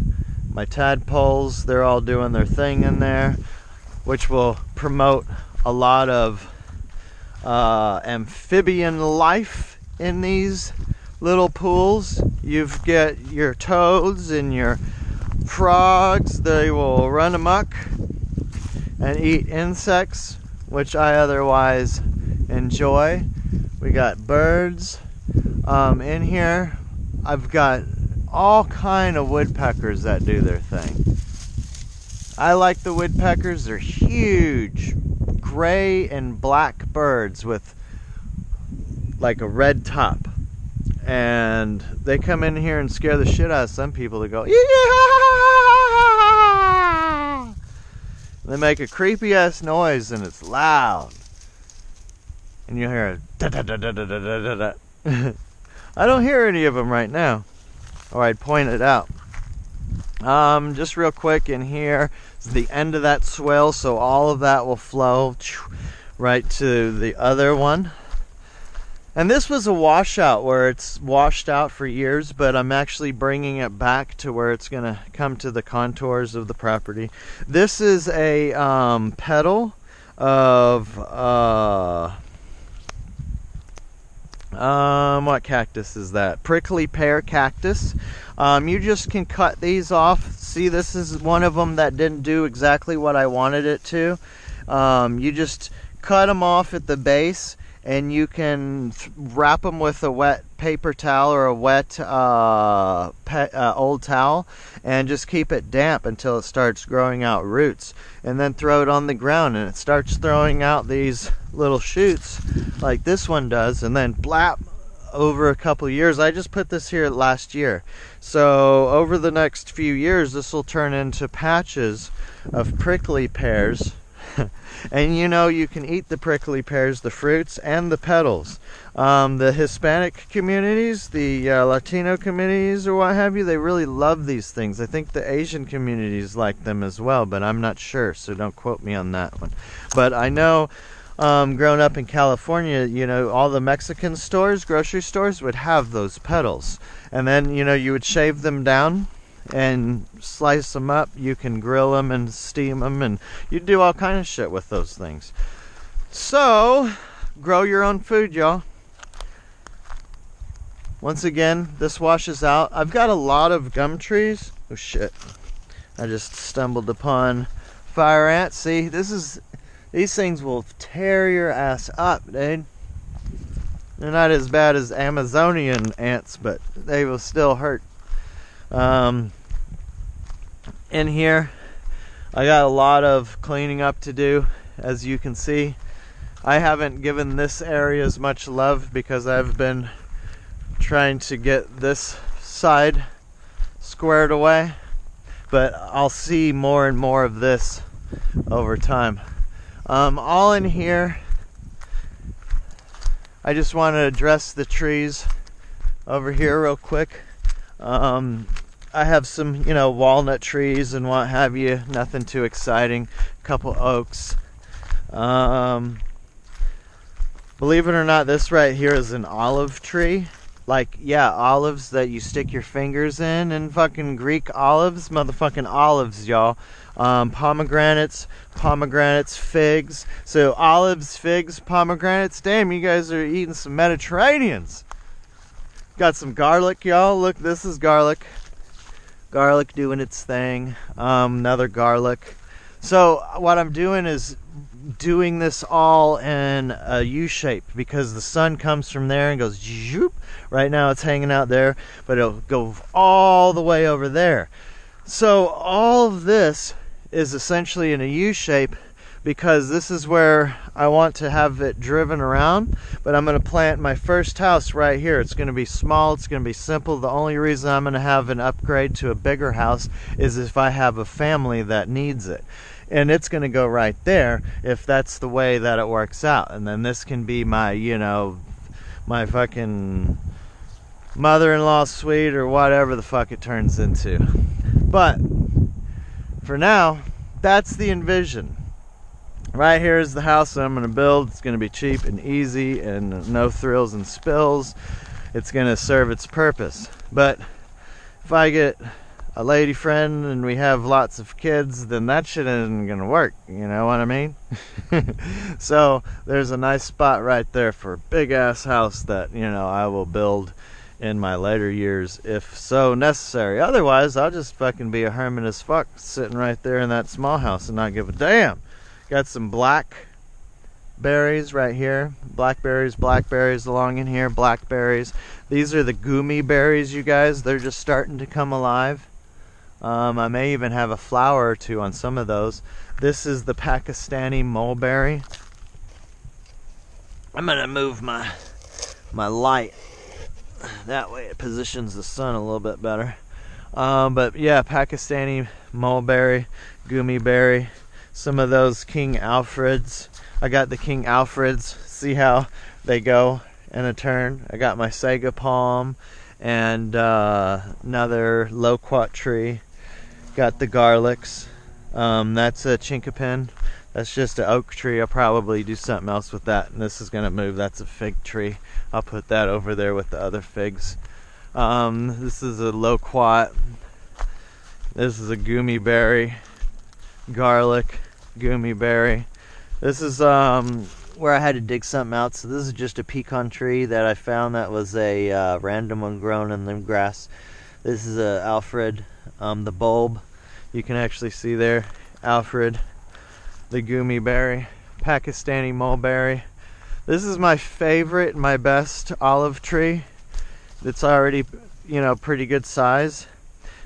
My tadpoles, they're all doing their thing in there, which will promote a lot of amphibian life in these little pools. You've got your toads and your frogs. They will run amok and eat insects, which I otherwise enjoy. We got birds in here. I've got all kind of woodpeckers that do their thing. I like the woodpeckers. They're huge gray and black birds with like a red top, and they come in here and scare the shit out of some people to go, yeah! They make a creepy ass noise and it's loud, and you hear a da da da da da da da da. I don't hear any of them right now, or I'd point it out. Just real quick, in here is the end of that swell, so all of that will flow right to the other one. And this was a washout where it's washed out for years, but I'm actually bringing it back to where it's going to come to the contours of the property. This is a petal of What cactus is that? Prickly pear cactus. You just can cut these off. See, this is one of them that didn't do exactly what I wanted it to. You just cut them off at the base, and you can wrap them with a wet paper towel or a wet old towel, and just keep it damp until it starts growing out roots, and then throw it on the ground, and it starts throwing out these little shoots like this one does, and then blap, over a couple of years. I just put this here last year, so over the next few years this will turn into patches of prickly pears. And you know, you can eat the prickly pears, the fruits and the petals. The Hispanic communities, the Latino communities or what have you, they really love these things. I think the Asian communities like them as well, but I'm not sure, so don't quote me on that one. But I know, growing up in California, you know, all the Mexican stores, grocery stores would have those petals. And then, you know, you would shave them down and slice them up. You can grill them and steam them, and you do all kind of shit with those things. So grow your own food, y'all. Once again, this washes out. I've got a lot of gum trees. Oh shit, I just stumbled upon fire ants. See, these things will tear your ass up, dude. They're not as bad as Amazonian ants, but they will still hurt. In here, I got a lot of cleaning up to do, as you can see. I haven't given this area as much love because I've been trying to get this side squared away, but I'll see more and more of this over time. All in here, I just want to address the trees over here real quick. I have some, you know, walnut trees and what have you, nothing too exciting. A couple oaks. Believe it or not, this right here is an olive tree. Like, yeah, olives that you stick your fingers in, and fucking Greek olives, motherfucking olives, y'all. Pomegranates, figs. So olives, figs, pomegranates. Damn, you guys are eating some Mediterraneans. Got some garlic, y'all. Look, this is garlic. Garlic doing its thing. Another garlic. So what I'm doing is doing this all in a U shape, because the sun comes from there and goes zoop. Right now it's hanging out there, but it'll go all the way over there. So all of this is essentially in a U shape, because this is where I want to have it driven around. But I'm going to plant my first house right here. It's going to be small, it's going to be simple. The only reason I'm going to have an upgrade to a bigger house is if I have a family that needs it. And it's going to go right there if that's the way that it works out. And then this can be my, you know, my fucking mother-in-law suite or whatever the fuck it turns into. But for now, that's the envision. Right here is the house that I'm going to build. It's going to be cheap and easy and no thrills and spills. It's going to serve its purpose. But if I get a lady friend and we have lots of kids, then that shit isn't going to work. You know what I mean? So there's a nice spot right there for a big ass house that, you know, I will build in my later years if so necessary. Otherwise, I'll just fucking be a hermit as fuck sitting right there in that small house and not give a damn. Got some blackberries right here. Blackberries along in here. Blackberries. These are the gummy berries, you guys. They're just starting to come alive. I may even have a flower or two on some of those. This is the Pakistani mulberry. I'm gonna move my light. That way it positions the sun a little bit better. But yeah, Pakistani mulberry, gummy berry. Some of those King Alfreds. I got the King Alfreds. See how they go in a turn. I got my Sega palm and another loquat tree. Got the garlics. That's a chinkapin. That's just an oak tree. I'll probably do something else with that. And this is gonna move. That's a fig tree. I'll put that over there with the other figs. This is a loquat. This is a gummy berry. Garlic, gummy berry. This is where I had to dig something out. So this is just a pecan tree that I found that was a random one grown in the grass. This is a Alfred, the bulb. You can actually see there, Alfred, the Gumi berry, Pakistani mulberry. This is my favorite, my best olive tree. It's already, you know, pretty good size.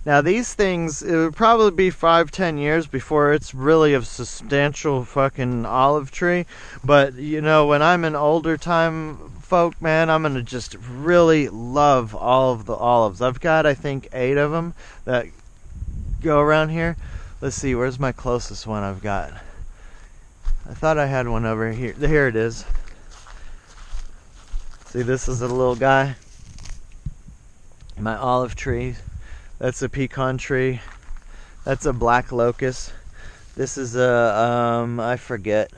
Now these things, it would probably be 5-10 years before it's really a substantial fucking olive tree. But you know, when I'm an older time folk, man, I'm gonna just really love all of the olives. I've got, I think, 8 of them that go around here. Let's see, where's my closest one I've got? I thought I had one over here. Here it is. See, this is a little guy. My olive tree. That's a pecan tree. That's a black locust. This is a, I forget.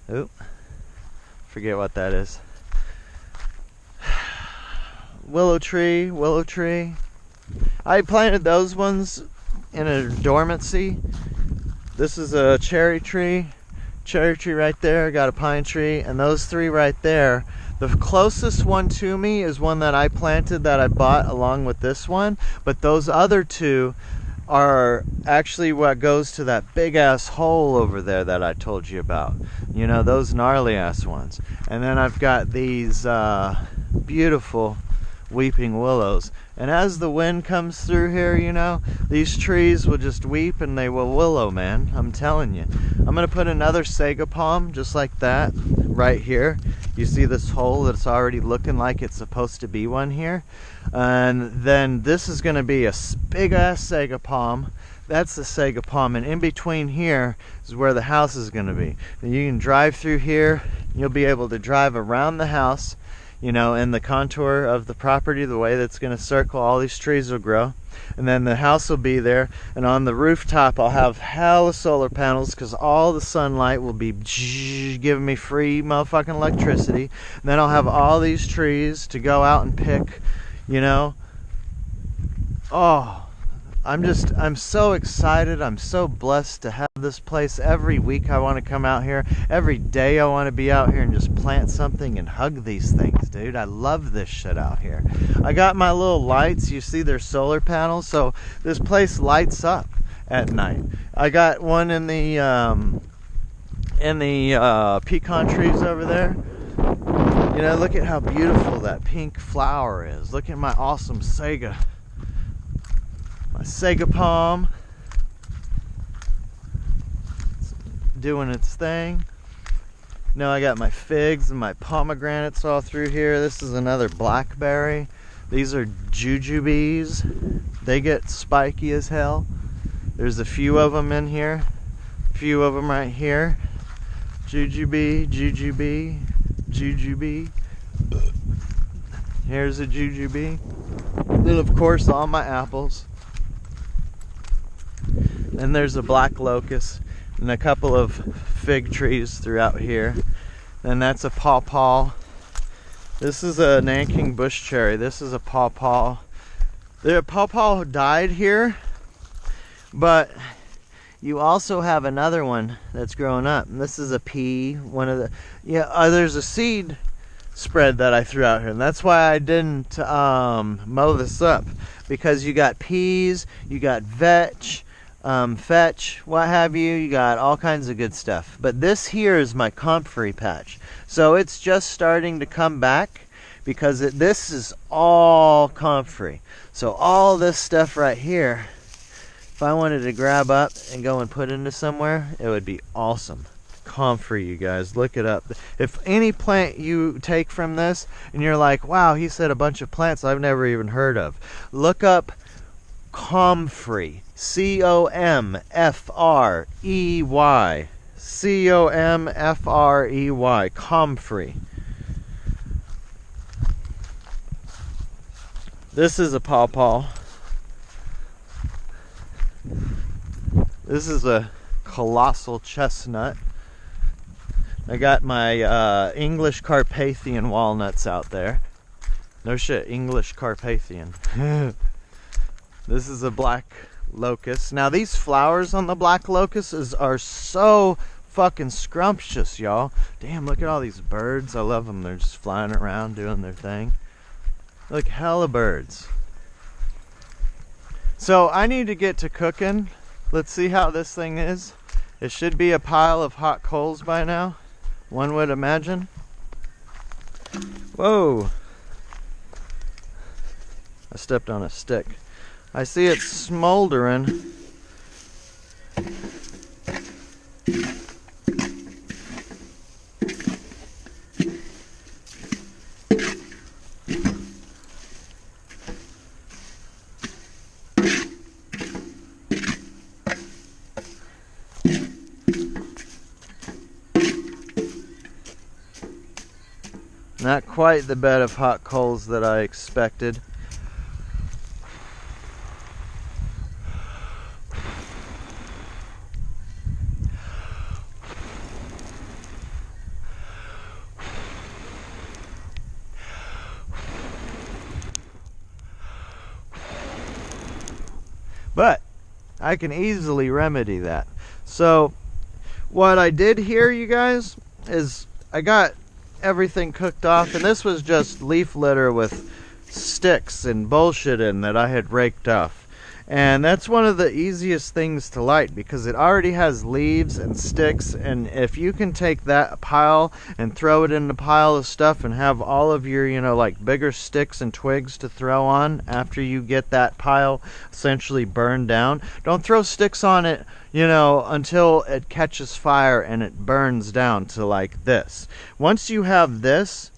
Oop. Forget what that is. Willow tree, willow tree. I planted those ones in a dormancy. This is a cherry tree right there. Got a pine tree, and those 3 right there. The closest one to me is one that I planted that I bought along with this one, but those other 2 are actually what goes to that big ass hole over there that I told you about. You know, those gnarly ass ones. And then I've got these beautiful weeping willows. And as the wind comes through here, you know, these trees will just weep and they will willow, man. I'm telling you. I'm going to put another sago palm just like that right here. You see this hole that's already looking like it's supposed to be one here. And then this is going to be a big ass sago palm. That's the sago palm, and in between here is where the house is going to be. And you can drive through here. You'll be able to drive around the house, you know, in the contour of the property, the way that's going to circle, all these trees will grow. And then the house will be there, and on the rooftop I'll have hella solar panels because all the sunlight will be giving me free motherfucking electricity. And then I'll have all these trees to go out and pick, you know. Oh, I'm so excited. I'm so blessed to have this place. Every week I want to come out here. Every day I want to be out here and just plant something and hug these things, dude. I love this shit out here. I got my little lights. You see they're solar panels, so this place lights up at night. I got one in the pecan trees over there. You know, look at how beautiful that pink flower is. Look at my awesome sago. My sago palm. It's doing its thing. Now I got my figs and my pomegranates all through here. This is another blackberry. These are jujubes. They get spiky as hell. There's a few of them in here. A few of them right here. Jujube, jujube, jujube. Here's a jujube. Then of course all my apples. Then there's a black locust and a couple of fig trees throughout here. Then that's a pawpaw. This is a Nanking bush cherry. This is a pawpaw. The pawpaw died here, but you also have another one that's growing up. And this is a pea. One of the there's a seed spread that I threw out here, and that's why I didn't mow this up, because you got peas, you got vetch, fetch, what have you. You got all kinds of good stuff. But this here is my comfrey patch, so it's just starting to come back because this is all comfrey. So all this stuff right here, if I wanted to grab up and go and put into somewhere, it would be awesome. Comfrey, you guys, look it up. If any plant you take from this and you're like, wow, he said a bunch of plants I've never even heard of, look up comfrey. C-O-M-F-R-E-Y. C-O-M-F-R-E-Y. Comfrey. This is a pawpaw. This is a colossal chestnut. I got my English Carpathian walnuts out there. No shit, English Carpathian. This is a black locust. Now these flowers on the black locust are so fucking scrumptious, y'all. Damn, look at all these birds. I love them. They're just flying around doing their thing. Look, hella birds. So I need to get to cooking. Let's see how this thing is. It should be a pile of hot coals by now, one would imagine. Whoa. I stepped on a stick. I see it smoldering. Not quite the bed of hot coals that I expected. But I can easily remedy that. So what I did here, you guys, is I got everything cooked off, and this was just leaf litter with sticks and bullshit in that I had raked off. And that's one of the easiest things to light because it already has leaves and sticks, and if you can take that pile and throw it in the pile of stuff and have all of your, like bigger sticks and twigs to throw on after you get that pile essentially burned down. Don't throw sticks on it, until it catches fire and it burns down to like this. Once you have this,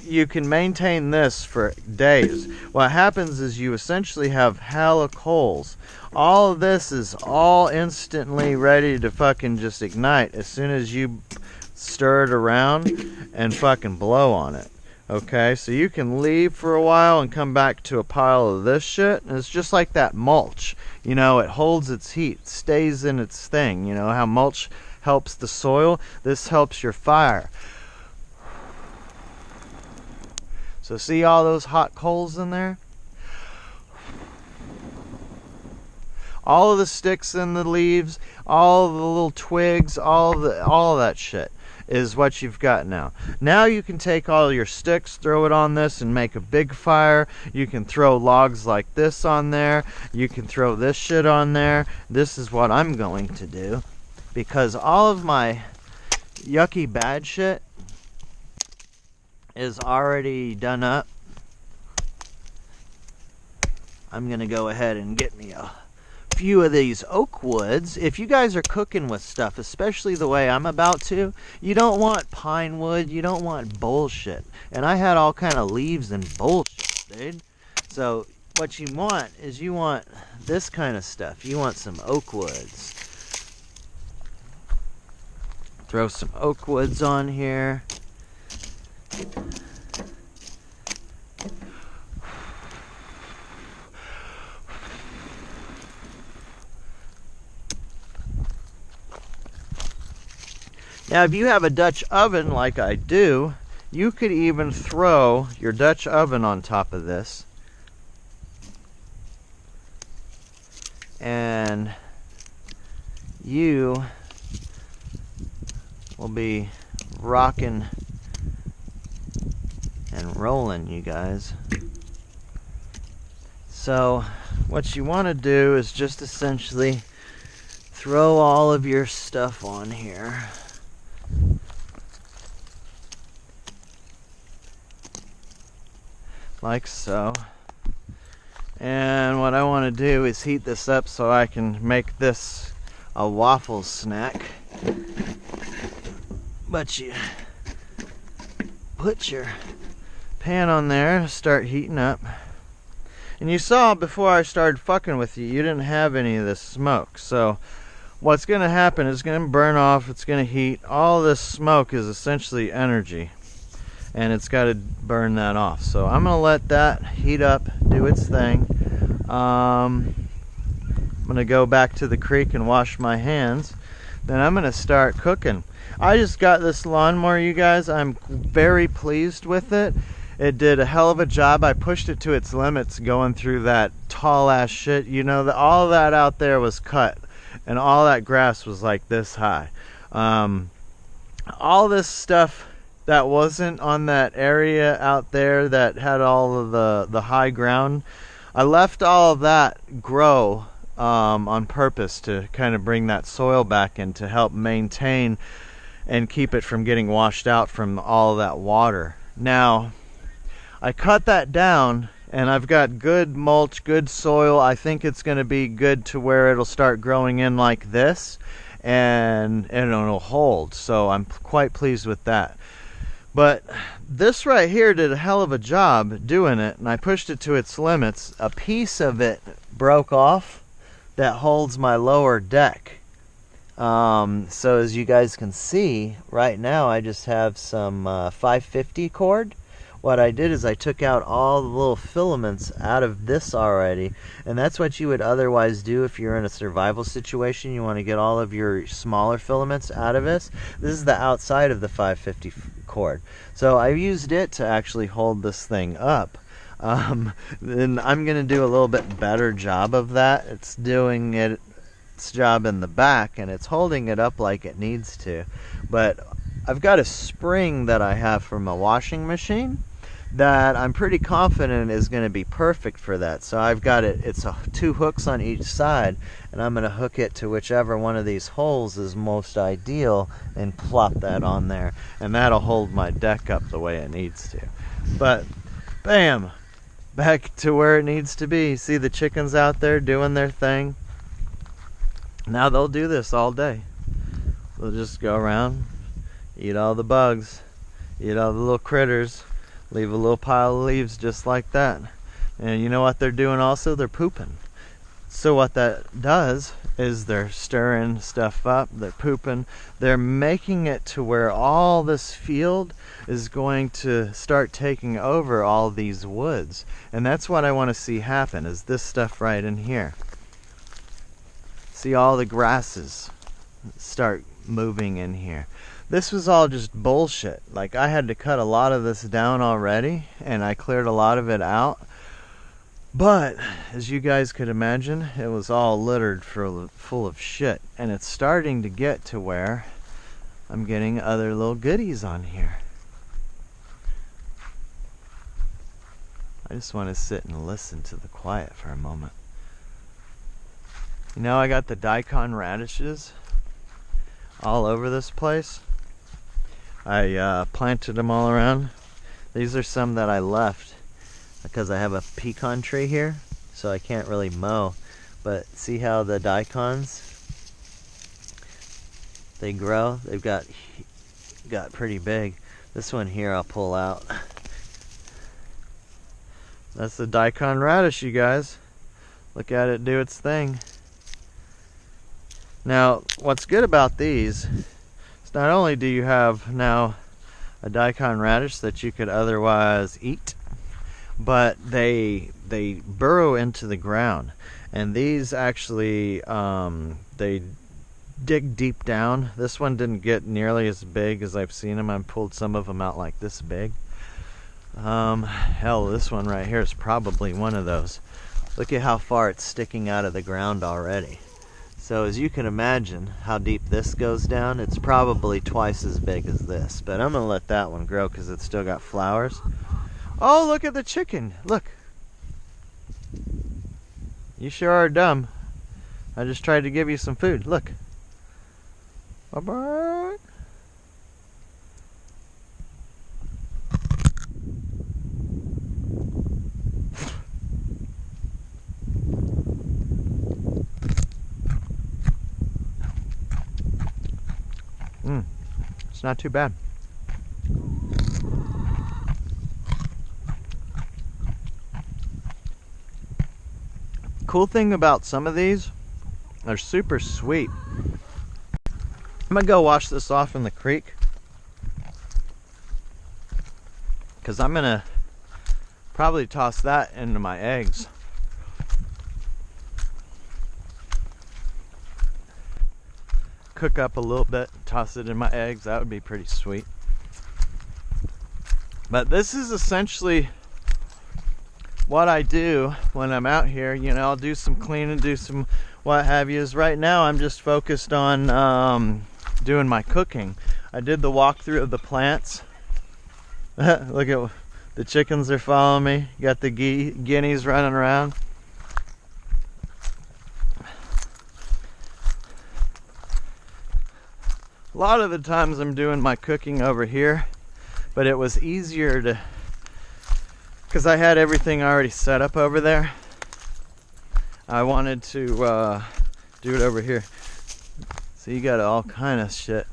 you can maintain this for days. What happens is you essentially have hella coals. All of this is all instantly ready to fucking just ignite as soon as you stir it around and fucking blow on it. Okay, so you can leave for a while and come back to a pile of this shit, and it's just like that mulch. It holds its heat, stays in its thing. How mulch helps the soil, this helps your fire. So see all those hot coals in there? All of the sticks and the leaves, all of the little twigs, all of that shit is what you've got now. Now you can take all your sticks, throw it on this and make a big fire. You can throw logs like this on there. You can throw this shit on there. This is what I'm going to do because all of my yucky bad shit is already done up. I'm gonna go ahead and get me a few of these oak woods. If you guys are cooking with stuff, especially the way I'm about to, you don't want pine wood, you don't want bullshit. And I had all kind of leaves and bullshit, dude. So what you want is you want this kind of stuff. You want some oak woods. Throw some oak woods on here. Now, if you have a Dutch oven like I do, you could even throw your Dutch oven on top of this. And you will be rocking and rolling, you guys. So what you want to do is just essentially throw all of your stuff on here. Like so. And what I want to do is heat this up so I can make this a waffle snack. But you put your pan on there, start heating up. And you saw before I started fucking with you, you didn't have any of this smoke. So what's going to happen is it's going to burn off, it's going to heat. All this smoke is essentially energy. And it's got to burn that off. So I'm going to let that heat up, do its thing. I'm going to go back to the creek and wash my hands. Then I'm going to start cooking. I just got this lawnmower, you guys. I'm very pleased with it. It did a hell of a job. I pushed it to its limits going through that tall ass shit. All of that out there was cut. and all that grass was like this high. All this stuff that wasn't on that area out there that had all of the high ground, I left all of that grow on purpose to kind of bring that soil back in to help maintain and keep it from getting washed out from all of that water. Now, I cut that down and I've got good mulch, good soil. I think it's going to be good to where it'll start growing in like this, and it'll hold. So I'm quite pleased with that. But this right here did a hell of a job doing it, and I pushed it to its limits. A piece of it broke off that holds my lower deck. So as you guys can see, right now I just have some 550 cord. What I did is I took out all the little filaments out of this already, and that's what you would otherwise do if you're in a survival situation. You want to get all of your smaller filaments out of this. This is the outside of the 550 cord. So I used it to actually hold this thing up. Then I'm going to do a little bit better job of that. It's doing its job in the back, and it's holding it up like it needs to. But I've got a spring that I have from a washing machine that I'm pretty confident is going to be perfect for that. So I've got it's 2 hooks on each side, and I'm going to hook it to whichever one of these holes is most ideal and plop that on there, and that'll hold my deck up the way it needs to. But bam, back to where it needs to be. See the chickens out there doing their thing? Now they'll do this all day. They'll just go around, eat all the bugs, eat all the little critters, leave a little pile of leaves just like that. And you know what they're doing also? They're pooping. So what that does is they're stirring stuff up, they're pooping, they're making it to where all this field is going to start taking over all these woods. And that's what I want to see happen, is this stuff right in here. See all the grasses start moving in here. This was all just bullshit. Like, I had to cut a lot of this down already, and I cleared a lot of it out. But, as you guys could imagine, it was all littered full of shit. And it's starting to get to where I'm getting other little goodies on here. I just want to sit and listen to the quiet for a moment. You know, I got the daikon radishes all over this place. I planted them all around. These are some that I left because I have a pecan tree here, so I can't really mow. But see how the daikons, they grow? They've got pretty big. This one here I'll pull out. That's the daikon radish, you guys. Look at it do its thing. Now, what's good about these is not only do you have now a daikon radish that you could otherwise eat, but they burrow into the ground. And these actually, they dig deep down. This one didn't get nearly as big as I've seen them. I pulled some of them out like this big. Hell, this one right here is probably one of those. Look at how far it's sticking out of the ground already. So as you can imagine how deep this goes down, it's probably twice as big as this. But I'm going to let that one grow because it's still got flowers. Oh, look at the chicken. Look. You sure are dumb. I just tried to give you some food. Look. Bye-bye. It's not too bad. Cool thing about some of these, they're super sweet. I'm gonna go wash this off in the creek because I'm gonna probably toss that into my eggs. Cook up a little bit, toss it in my eggs. That would be pretty sweet. But this is essentially what I do when I'm out here, you know, I'll do some cleaning, do some what have you. Is right now I'm just focused on doing my cooking. I did the walkthrough of the plants. Look at the chickens are following me. Got the guineas running around. A lot of the times I'm doing my cooking over here, but it was easier to, because I had everything already set up over there. I wanted to do it over here. So you got all kind of shit.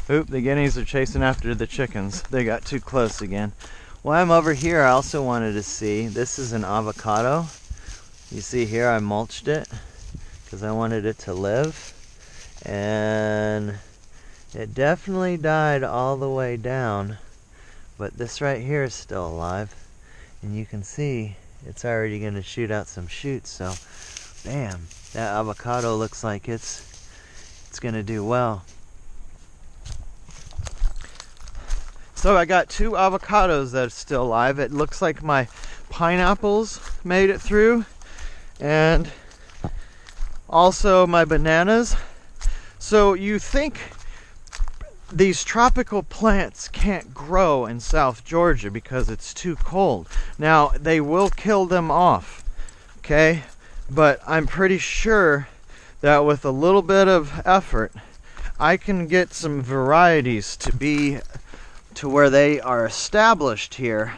Oop, the guineas are chasing after the chickens. They got too close again. While I'm over here, I also wanted to see, this is an avocado. You see here I mulched it because I wanted it to live. And it definitely died all the way down. But this right here is still alive. And you can see it's already going to shoot out some shoots. So, bam, that avocado looks like it's going to do well. So I got 2 avocados that are still alive. It looks like my pineapples made it through, and also my bananas. So you think these tropical plants can't grow in South Georgia because it's too cold. Now, they will kill them off, okay? But I'm pretty sure that with a little bit of effort, I can get some varieties to be to where they are established here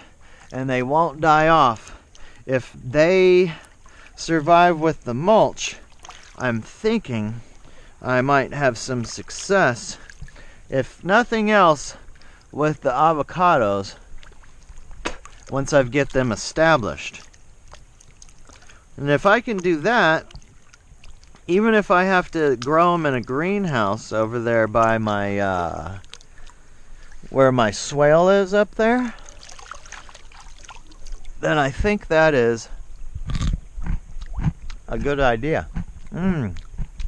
and they won't die off. If they survive with the mulch, I'm thinking I might have some success, if nothing else, with the avocados once I get them established. And if I can do that, even if I have to grow them in a greenhouse over there by my where my swale is up there, then I think that is a good idea.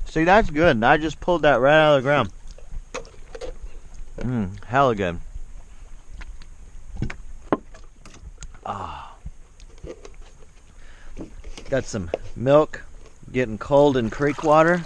See, that's good. I just pulled that right out of the ground. Hella good. Got some milk, getting cold in creek water.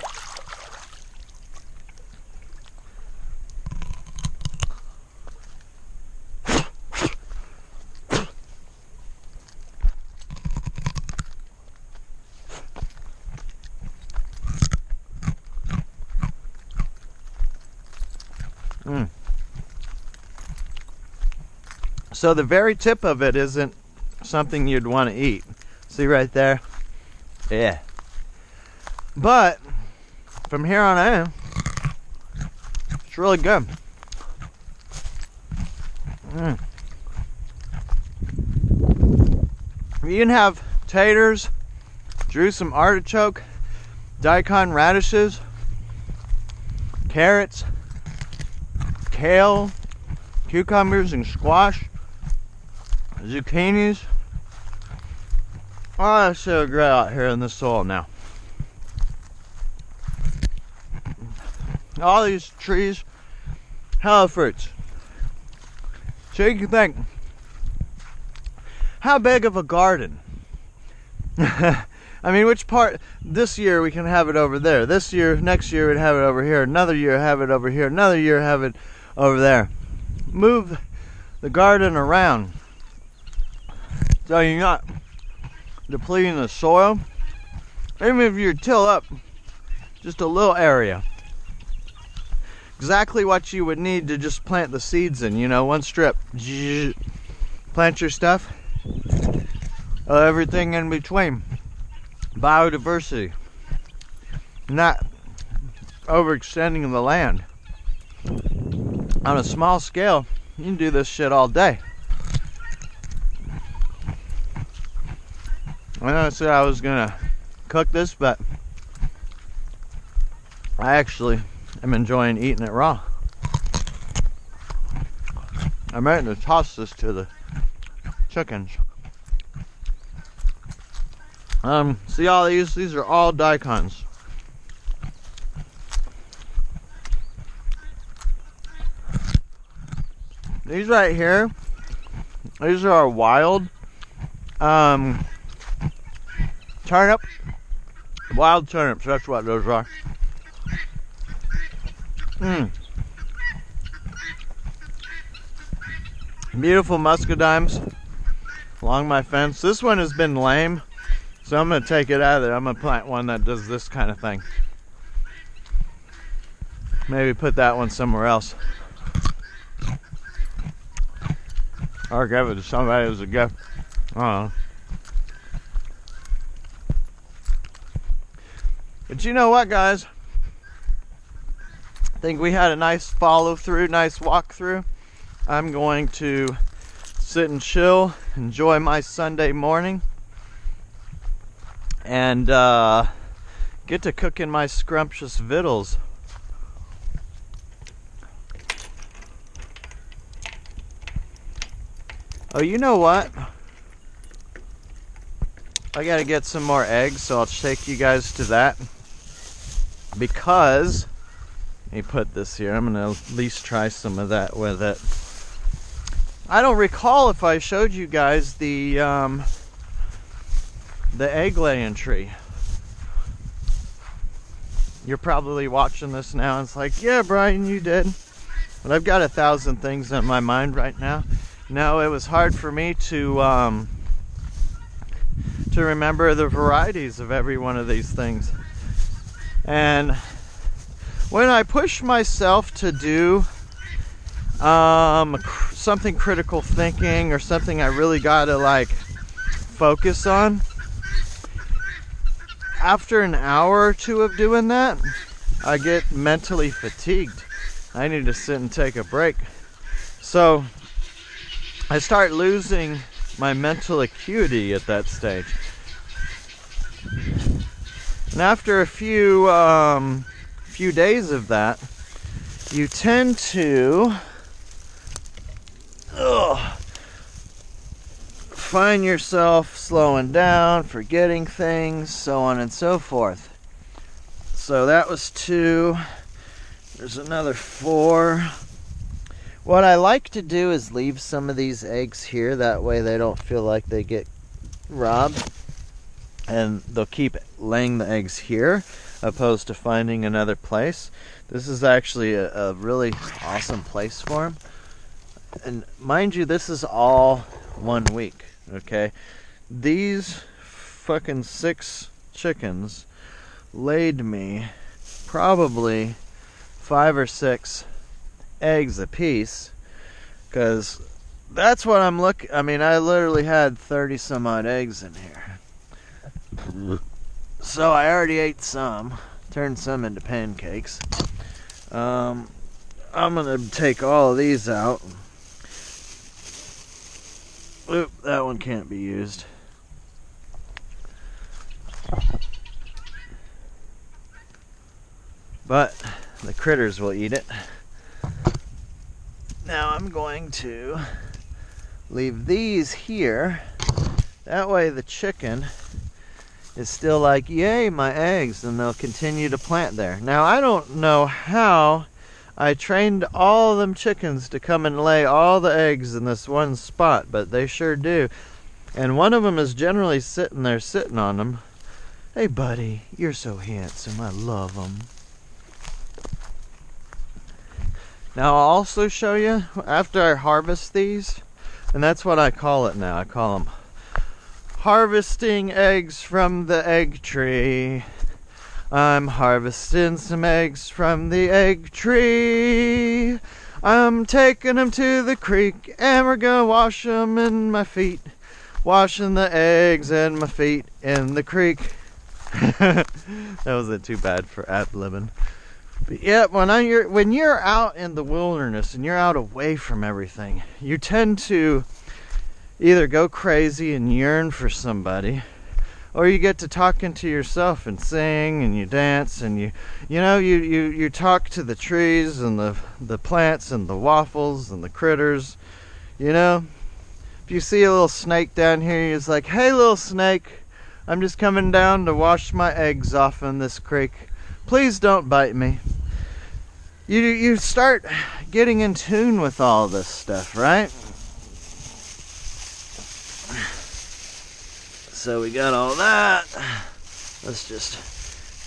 So the very tip of it isn't something you'd want to eat. See right there? Yeah. But from here on in, it's really good. You can have taters, drew some artichoke, daikon radishes, carrots, kale, cucumbers and squash, zucchinis. Oh, that's so great out here in the soil now. All these trees, hella fruits. So you can think, how big of a garden? I mean, which part? This year we can have it over there. This year, next year we'd have it over here. Another year have it over here. Another year have it over there. Move the garden around so you're not depleting the soil. Even if you till up just a little area, exactly what you would need to just plant the seeds in, you know, one strip, plant your stuff, everything in between, biodiversity, not overextending the land. On a small scale, you can do this shit all day. I know I said I was gonna cook this, but I actually am enjoying eating it raw. I'm ready to toss this to the chickens. See all these? These are all daikons. These right here, these are wild. Turnip, wild turnips, that's what those are. Beautiful muscadimes along my fence. This one has been lame, so I'm going to take it out of there. I'm going to plant one that does this kind of thing. Maybe put that one somewhere else. Or give it to somebody as a gift. I don't know. But you know what, guys? I think we had a nice follow through, nice walk through. I'm going to sit and chill, enjoy my Sunday morning, and get to cooking my scrumptious victuals. Oh, you know what? I gotta get some more eggs, so I'll take you guys to that. Because, let me put this here, I'm gonna at least try some of that with it. I don't recall if I showed you guys the egg laying tree. You're probably watching this now and it's like, yeah, Brian, you did. But I've got 1,000 things in my mind right now. No, it was hard for me to remember the varieties of every one of these things. And when I push myself to do something critical thinking or something I really gotta like focus on, after an hour or two of doing that, I get mentally fatigued. I need to sit and take a break. So I start losing my mental acuity at that stage. And after a few days of that, you tend to find yourself slowing down, forgetting things, so on and so forth. So that was 2. There's another 4. What I like to do is leave some of these eggs here. That way they don't feel like they get robbed. And they'll keep laying the eggs here, opposed to finding another place. This is actually a really awesome place for them. And mind you, this is all 1 week, okay? These fucking 6 chickens laid me probably 5 or 6 eggs a piece, because that's what I'm looking. I mean, I literally had 30 some odd eggs in here, so I already ate some, turned some into pancakes. I'm gonna take all of these out. Oop, that one can't be used. But the critters will eat it. Now I'm going to leave these here. That way the chicken is still like, yay, my eggs, and they'll continue to plant there. Now I don't know how I trained all them chickens to come and lay all the eggs in this one spot, but they sure do. And one of them is generally sitting there, sitting on them. Hey buddy, you're so handsome, I love them. Now I'll also show you after I harvest these, and that's what I call it now. I call them harvesting eggs from the egg tree. I'm harvesting some eggs from the egg tree. I'm taking them to the creek and we're gonna wash them in my feet. Washing the eggs and my feet in the creek. That wasn't too bad for ad-libbing. But yeah, when you're out in the wilderness and you're out away from everything, you tend to either go crazy and yearn for somebody, or you get to talking to yourself and sing and you dance and you talk to the trees and the plants and the waffles and the critters. You know, if you see a little snake down here, you're just like, hey little snake, I'm just coming down to wash my eggs off in this creek. Please don't bite me. You start getting in tune with all this stuff, right? So we got all that. Let's just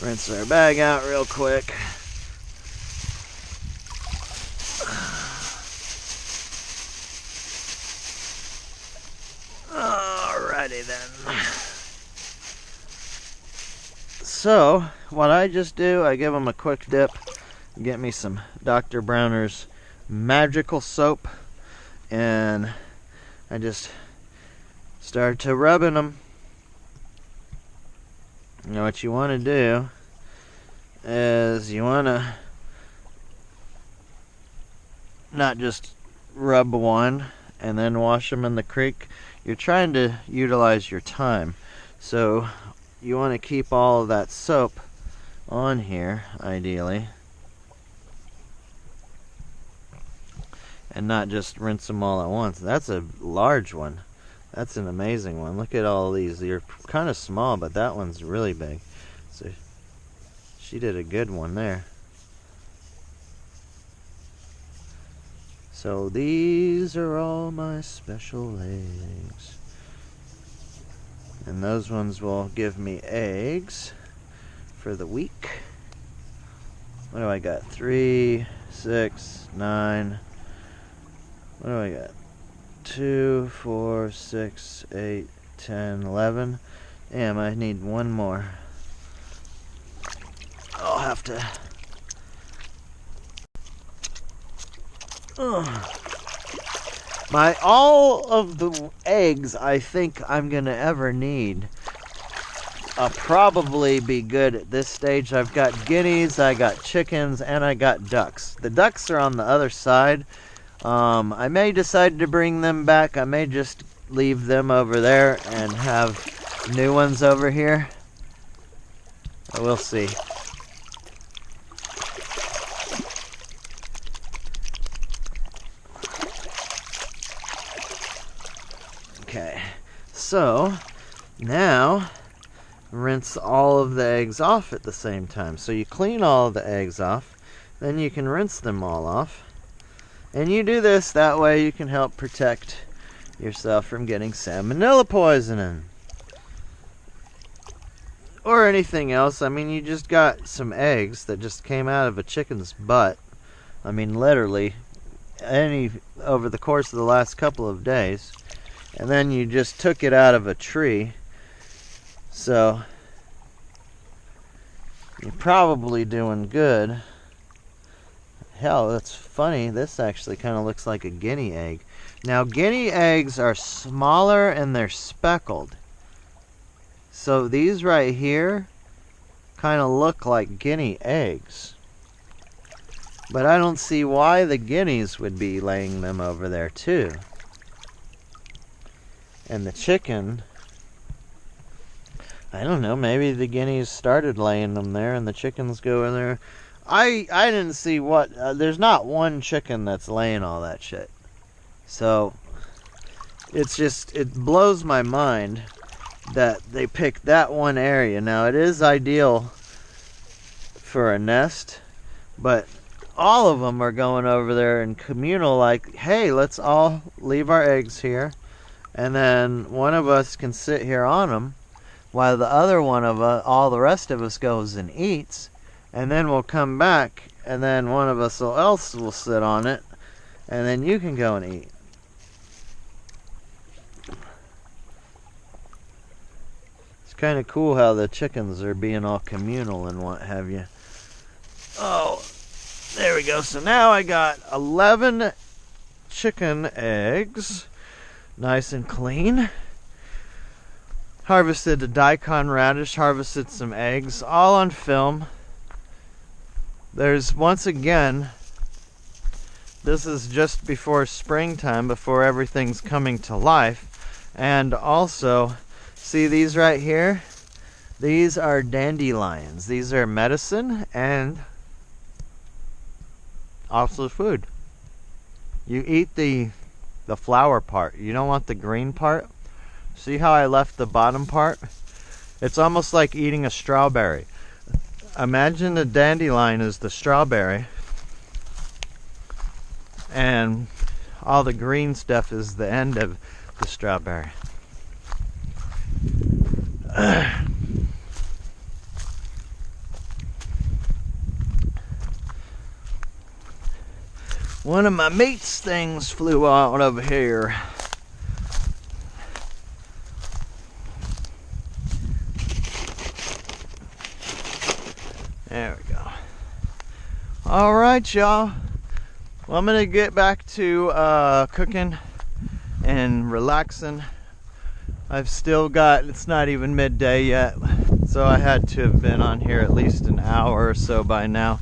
rinse our bag out real quick. Alrighty then. So, what I just do, I give them a quick dip, get me some Dr. Bronner's magical soap, and I just start to rubbing them. Now what you want to do is you want to not just rub one and then wash them in the creek. You're trying to utilize your time, so you want to keep all of that soap on here ideally, and not just rinse them all at once. That's a large one. That's an amazing one. Look at all these. They're kind of small, but that one's really big. So she did a good one there. So these are all my special eggs. And those ones will give me eggs for the week. What do I got? 3, 6, 9. What do I got? 2, 4, 6, 8, 10, 11. Damn, I need one more. I'll have to... all of the eggs I think I'm gonna ever need probably be good at this stage. I've got guineas, I got chickens, and I got ducks. The ducks are on the other side. I may decide to bring them back. I may just leave them over there and have new ones over here. We'll see. Okay, so now rinse all of the eggs off at the same time. So you clean all of the eggs off, then you can rinse them all off. And you do this, that way you can help protect yourself from getting salmonella poisoning. Or anything else. I mean, you just got some eggs that just came out of a chicken's butt. I mean, literally, over the course of the last couple of days. And then you just took it out of a tree. So, you're probably doing good. Hell, that's funny. This actually kind of looks like a guinea egg. Now, guinea eggs are smaller and they're speckled. So these right here kind of look like guinea eggs. But I don't see why the guineas would be laying them over there too. And the chicken, I don't know, maybe the guineas started laying them there and the chickens go in there. I didn't see what, there's not one chicken that's laying all that shit. So, it's just, it blows my mind that they picked that one area. Now, it is ideal for a nest, but all of them are going over there in communal, like, hey, let's all leave our eggs here, and then one of us can sit here on them, while the other one of us, all the rest of us goes and eats. And then we'll come back, and then one of us else will sit on it, and then you can go and eat. It's kind of cool how the chickens are being all communal and what have you. Oh, there we go. So now I got 11 chicken eggs, nice and clean. Harvested a daikon radish, harvested some eggs, all on film. There's, once again, this is just before springtime, before everything's coming to life. And also, see these right here? These are dandelions. These are medicine and also food. You eat the flower part. You don't want the green part. See how I left the bottom part? It's almost like eating a strawberry. Imagine the dandelion is the strawberry, and all the green stuff is the end of the strawberry. One of my mate's things flew out over here. There we go. All right, y'all. Well, I'm gonna get back to cooking and relaxing. I've still got, it's not even midday yet, so I had to have been on here at least an hour or so by now.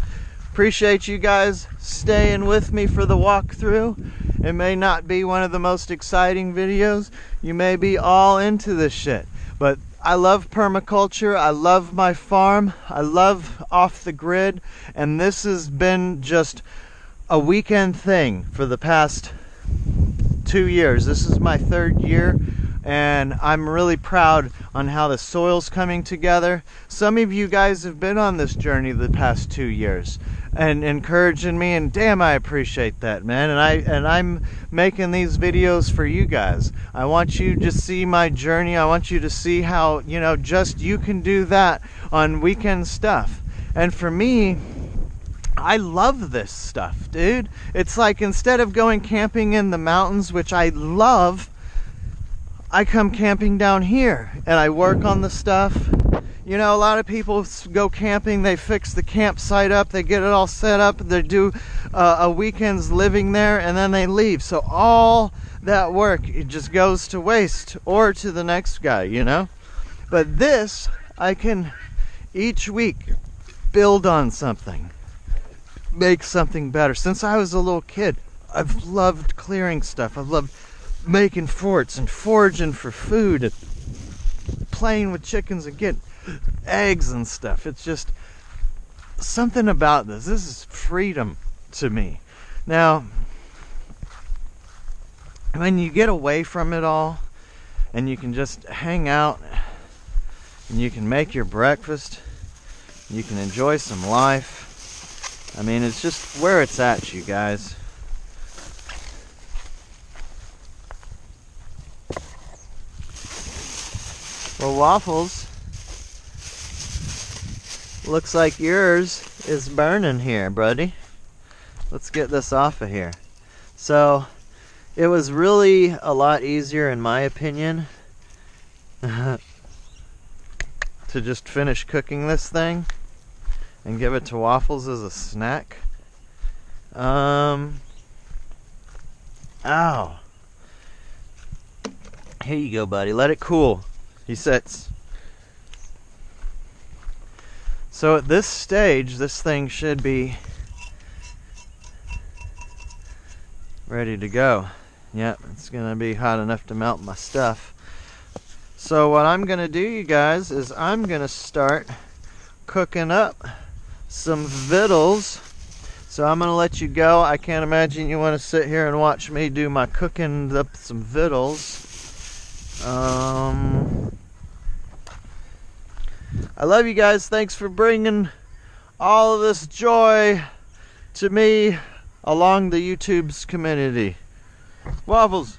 Appreciate you guys staying with me for the walkthrough. It may not be one of the most exciting videos. You may be all into this shit, but I love permaculture. I love my farm. I love off the grid, and this has been just a weekend thing for the past 2 years. This is my 3rd year, and I'm really proud on how the soil's coming together. Some of you guys have been on this journey the past 2 years and encouraging me, and damn, I appreciate that, man. And I'm making these videos for you guys. I want you to see my journey. I want you to see how, you know, just you can do that on weekend stuff. And for me, I love this stuff, dude. It's like, instead of going camping in the mountains, which I love, I come camping down here and I work on the stuff. You know, a lot of people go camping, they fix the campsite up, they get it all set up, they do a weekend's living there, and then they leave. So all that work, it just goes to waste, or to the next guy, you know? But this, I can each week build on something, make something better. Since I was a little kid, I've loved clearing stuff. I've loved making forts and foraging for food and playing with chickens and getting eggs and stuff. It's just something about this. This is freedom to me. Now, when you get away from it all and you can just hang out and you can make your breakfast, you can enjoy some life. I mean, it's just where it's at, you guys. Well, Waffles, looks like yours is burning here, buddy. Let's get this off of here. So, it was really a lot easier, in my opinion, to just finish cooking this thing and give it to Waffles as a snack. Ow. Here you go, buddy. Let it cool. He sits. So at this stage, this thing should be ready to go. Yep, it's gonna be hot enough to melt my stuff. So what I'm gonna do, you guys, is I'm gonna start cooking up some victuals. So I'm gonna let you go. I can't imagine you want to sit here and watch me do my cooking up some victuals. I love you guys. Thanks for bringing all of this joy to me along the YouTube's community. Waffles.